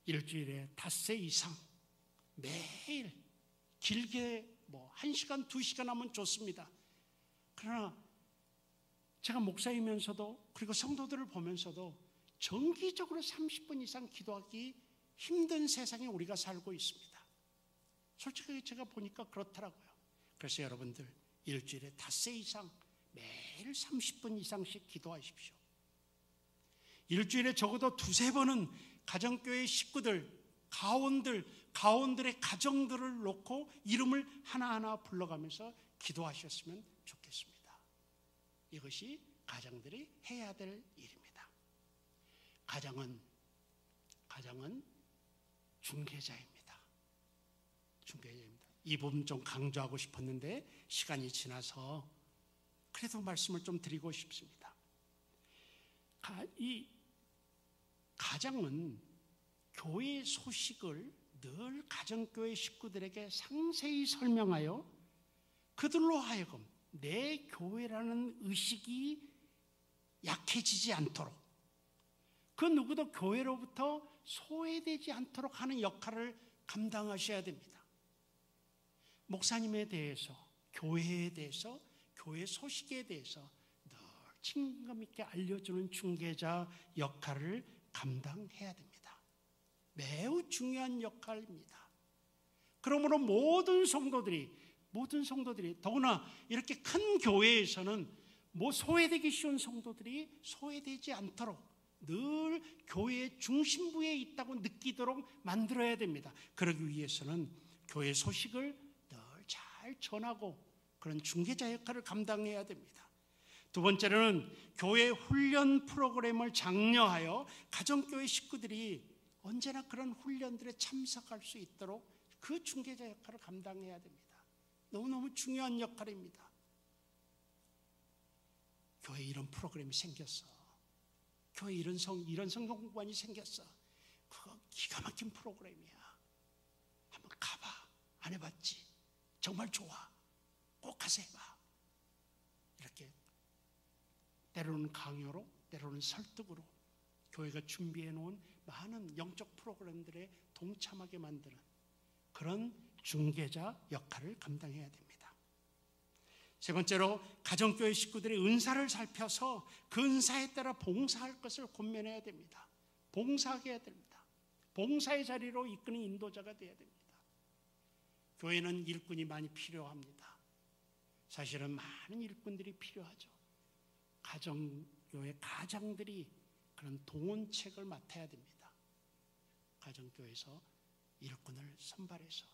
일주일에 닷새 이상 매일 길게 1시간, 2시간 하면 좋습니다. 그러나 제가 목사이면서도 그리고 성도들을 보면서도 정기적으로 30분 이상 기도하기 힘든 세상에 우리가 살고 있습니다. 솔직하게 제가 보니까 그렇더라고요. 그래서 여러분들 일주일에 닷새 이상 매일 30분 이상씩 기도하십시오. 일주일에 적어도 2-3번은 가정교회 식구들, 가원들의 가정들을 놓고 이름을 하나하나 불러가면서 기도하셨으면 좋겠습니다. 이것이 가정들이 해야 될 일입니다. 가정은 중개자입니다. 이 부분 좀 강조하고 싶었는데 시간이 지나서 그래도 말씀을 좀 드리고 싶습니다. 이 가정은 교회 소식을 늘 가정교회 식구들에게 상세히 설명하여 그들로 하여금 내 교회라는 의식이 약해지지 않도록, 그 누구도 교회로부터 소외되지 않도록 하는 역할을 감당하셔야 됩니다. 목사님에 대해서, 교회에 대해서, 교회 소식에 대해서 늘 책임감 있게 알려주는 중개자 역할을 감당해야 됩니다. 매우 중요한 역할입니다. 그러므로 모든 성도들이 더구나 이렇게 큰 교회에서는 소외되기 쉬운 성도들이 소외되지 않도록 늘 교회의 중심부에 있다고 느끼도록 만들어야 됩니다. 그러기 위해서는 교회 소식을 늘 잘 전하고 그런 중개자 역할을 감당해야 됩니다. 두 번째로는 교회 훈련 프로그램을 장려하여 가정교회 식구들이 언제나 그런 훈련들에 참석할 수 있도록 그 중개자 역할을 감당해야 됩니다. 너무너무 중요한 역할입니다. 교회에 이런 프로그램이 생겼어. 교회에 이런 성경 공부관이 생겼어. 그거 기가 막힌 프로그램이야. 한번 가봐. 안 해봤지? 정말 좋아. 꼭 가서 해봐. 이렇게 때로는 강요로, 때로는 설득으로 교회가 준비해 놓은 많은 영적 프로그램들에 동참하게 만드는 그런 중개자 역할을 감당해야 됩니다. 세 번째로 가정교회 식구들의 은사를 살펴서 그 은사에 따라 봉사할 것을 권면해야 됩니다. 봉사하게 해야 됩니다. 봉사의 자리로 이끄는 인도자가 되어야 됩니다. 교회는 일꾼이 많이 필요합니다. 사실은 많은 일꾼들이 필요하죠. 가정교회 가장들이 그런 동원책을 맡아야 됩니다. 가정교회에서 일꾼을 선발해서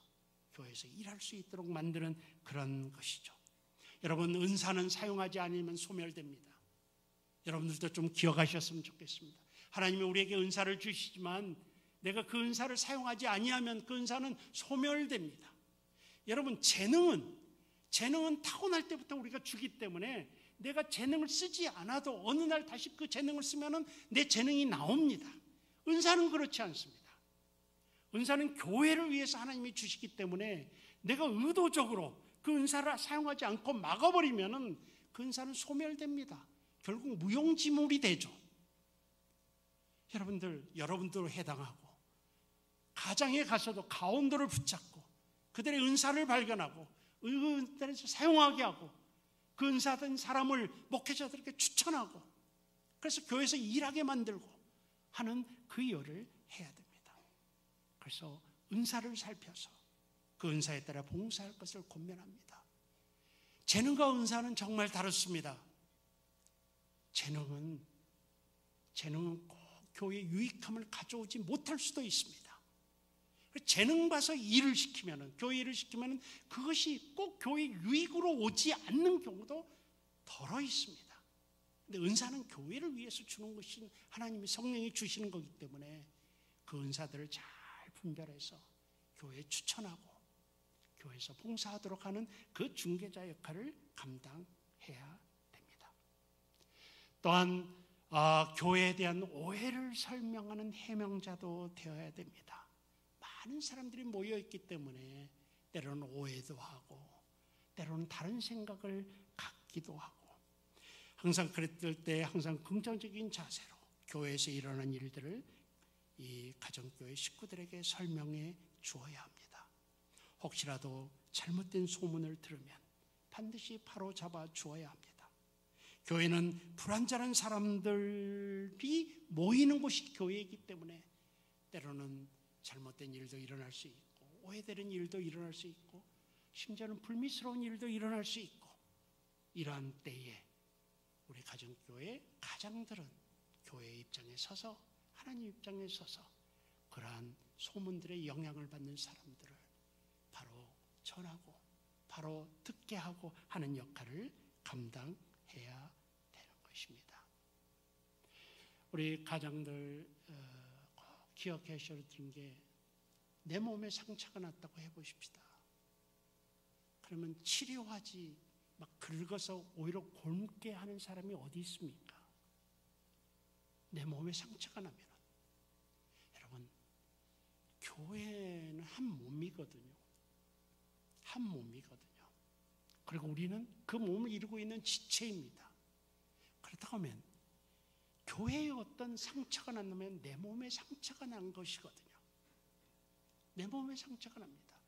교회에서 일할 수 있도록 만드는 그런 것이죠. 여러분, 은사는 사용하지 않으면 소멸됩니다. 여러분들도 좀 기억하셨으면 좋겠습니다. 하나님이 우리에게 은사를 주시지만 내가 그 은사를 사용하지 아니하면 그 은사는 소멸됩니다. 여러분, 재능은 타고날 때부터 우리가 주기 때문에 내가 재능을 쓰지 않아도 어느 날 다시 그 재능을 쓰면 내 재능이 나옵니다. 은사는 그렇지 않습니다. 은사는 교회를 위해서 하나님이 주시기 때문에 내가 의도적으로 그 은사를 사용하지 않고 막아버리면 그 은사는 소멸됩니다. 결국 무용지물이 되죠. 여러분들 해당하고 가장에 가서도 가운데를 붙잡고 그들의 은사를 발견하고 은사에서 사용하게 하고 그 은사된 사람을 목회자들에게 추천하고 그래서 교회에서 일하게 만들고 하는 그 일을 해야 됩니다. 그래서 은사를 살펴서 그 은사에 따라 봉사할 것을 권면합니다. 재능과 은사는 정말 다릅니다. 재능은 꼭 교회에 유익함을 가져오지 못할 수도 있습니다. 재능 봐서 일을 시키면, 교회 일을 시키면 그것이 꼭 교회 유익으로 오지 않는 경우도 덜어 있습니다. 근데 은사는 교회를 위해서 주는 것이 하나님이 성령이 주시는 거기 때문에 그 은사들을 잘 분별해서 교회에 추천하고 교회에서 봉사하도록 하는 그 중개자 역할을 감당해야 됩니다. 또한 교회에 대한 오해를 설명하는 해명자도 되어야 됩니다. 많은 사람들이 모여 있기 때문에 때로는 오해도 하고 때로는 다른 생각을 갖기도 하고, 항상 그랬을 때 항상 긍정적인 자세로 교회에서 일어난 일들을 이 가정교회 식구들에게 설명해 주어야 합니다. 혹시라도 잘못된 소문을 들으면 반드시 바로 잡아 주어야 합니다. 교회는 불완전한 사람들이 모이는 곳이 교회이기 때문에 때로는 잘못된 일도 일어날 수 있고 오해되는 일도 일어날 수 있고 심지어는 불미스러운 일도 일어날 수 있고, 이러한 때에 우리 가정교회 가장들은 교회 입장에 서서 하나님 입장에 서서 그러한 소문들의 영향을 받는 사람들을 바로 전하고 바로 듣게 하고 하는 역할을 감당해야 되는 것입니다. 우리 가장들 꼭 기억하셔야 되는 게, 내 몸에 상처가 났다고 해보십시다. 그러면 치료하지 막 긁어서 오히려 곪게 하는 사람이 어디 있습니까? 내 몸에 상처가 나면, 여러분, 교회는 한 몸이거든요. 한 몸이거든요. 그리고 우리는 그 몸을 이루고 있는 지체입니다. 그렇다고 하면 교회에 어떤 상처가 났다면 내 몸에 상처가 난 것이거든요. 내 몸에 상처가 납니다.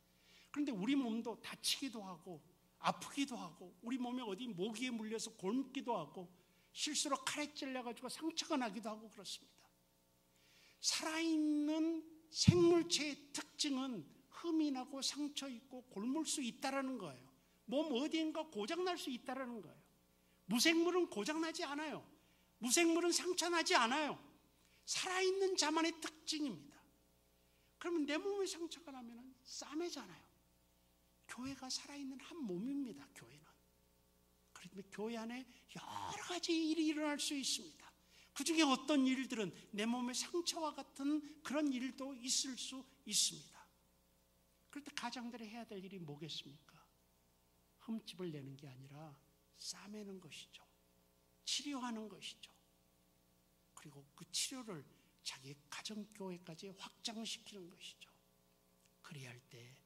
그런데 우리 몸도 다치기도 하고 아프기도 하고 우리 몸에 어디 모기에 물려서 곪기도 하고 실수로 칼에 찔려가지고 상처가 나기도 하고 그렇습니다. 살아있는 생물체의 특징은 흠이 나고 상처 있고 곪을 수 있다라는 거예요. 몸 어디인가 고장날 수 있다라는 거예요. 무생물은 고장나지 않아요. 무생물은 상처 나지 않아요. 살아있는 자만의 특징입니다. 그러면 내 몸에 상처가 나면 싸매잖아요. 교회가 살아있는 한 몸입니다. 교회는. 그런데 교회 안에 여러 가지 일이 일어날 수 있습니다. 그 중에 어떤 일들은 내 몸에 상처와 같은 그런 일도 있을 수 있습니다. 그럴 때 가장들이 해야 될 일이 뭐겠습니까? 흠집을 내는 게 아니라 싸매는 것이죠. 치료하는 것이죠. 그리고 그 치료를 자기 가정교회까지 확장시키는 것이죠. 그리할 때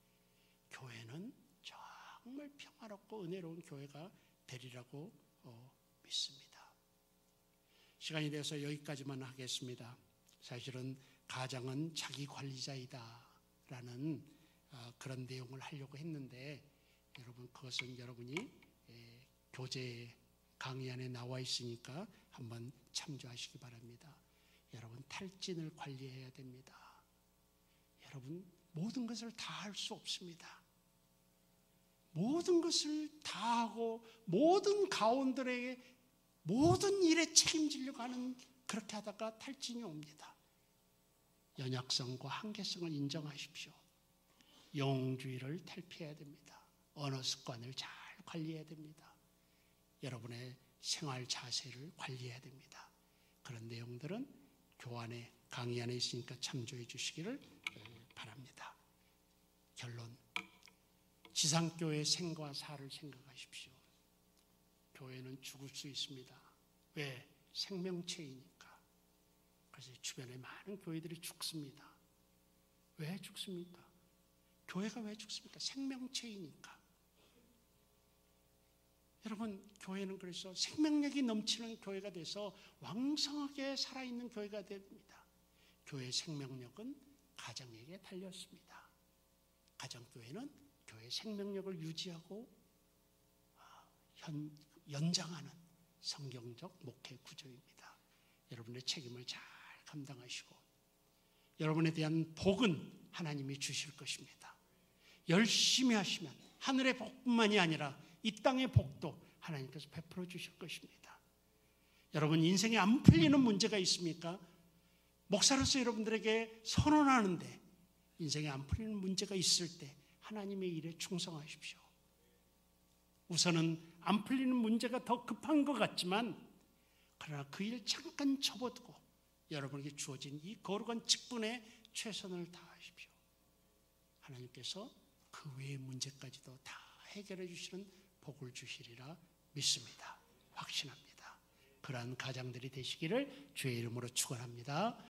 교회는 정말 평화롭고 은혜로운 교회가 되리라고 믿습니다. 시간이 돼서 여기까지만 하겠습니다. 사실은 가장은 자기 관리자이다 라는 그런 내용을 하려고 했는데, 여러분 그것은 여러분이 교재 강의 안에 나와 있으니까 한번 참조하시기 바랍니다. 여러분 탈진을 관리해야 됩니다. 여러분 모든 것을 다 할 수 없습니다. 모든 것을 다 하고 모든 가원들에게 모든 일에 책임지려고 하는, 그렇게 하다가 탈진이 옵니다. 연약성과 한계성을 인정하십시오. 영웅주의를 탈피해야 됩니다. 언어 습관을 잘 관리해야 됩니다. 여러분의 생활 자세를 관리해야 됩니다. 그런 내용들은 교안에 강의 안에 있으니까 참조해 주시기를 바랍니다. 결론, 지상교회의 생과 사를 생각하십시오. 교회는 죽을 수 있습니다. 왜? 생명체이니까. 그래서 주변에 많은 교회들이 죽습니다. 왜 죽습니까? 교회가 왜 죽습니까? 생명체이니까. 여러분, 교회는 그래서 생명력이 넘치는 교회가 돼서 왕성하게 살아있는 교회가 됩니다. 교회의 생명력은 가정에게 달렸습니다. 가정교회는 교회의 생명력을 유지하고 연장하는 성경적 목회 구조입니다. 여러분의 책임을 잘 감당하시고 여러분에 대한 복은 하나님이 주실 것입니다. 열심히 하시면 하늘의 복뿐만이 아니라 이 땅의 복도 하나님께서 베풀어 주실 것입니다. 여러분 인생에 안 풀리는 문제가 있습니까? 목사로서 여러분들에게 선언하는데 인생에 안 풀리는 문제가 있을 때 하나님의 일에 충성하십시오. 우선은 안 풀리는 문제가 더 급한 것 같지만 그러나 그 일 잠깐 접어두고 여러분에게 주어진 이 거룩한 직분에 최선을 다하십시오. 하나님께서 그 외의 문제까지도 다 해결해 주시는 복을 주시리라 믿습니다. 확신합니다. 그러한 가장들이 되시기를 주의 이름으로 축원합니다.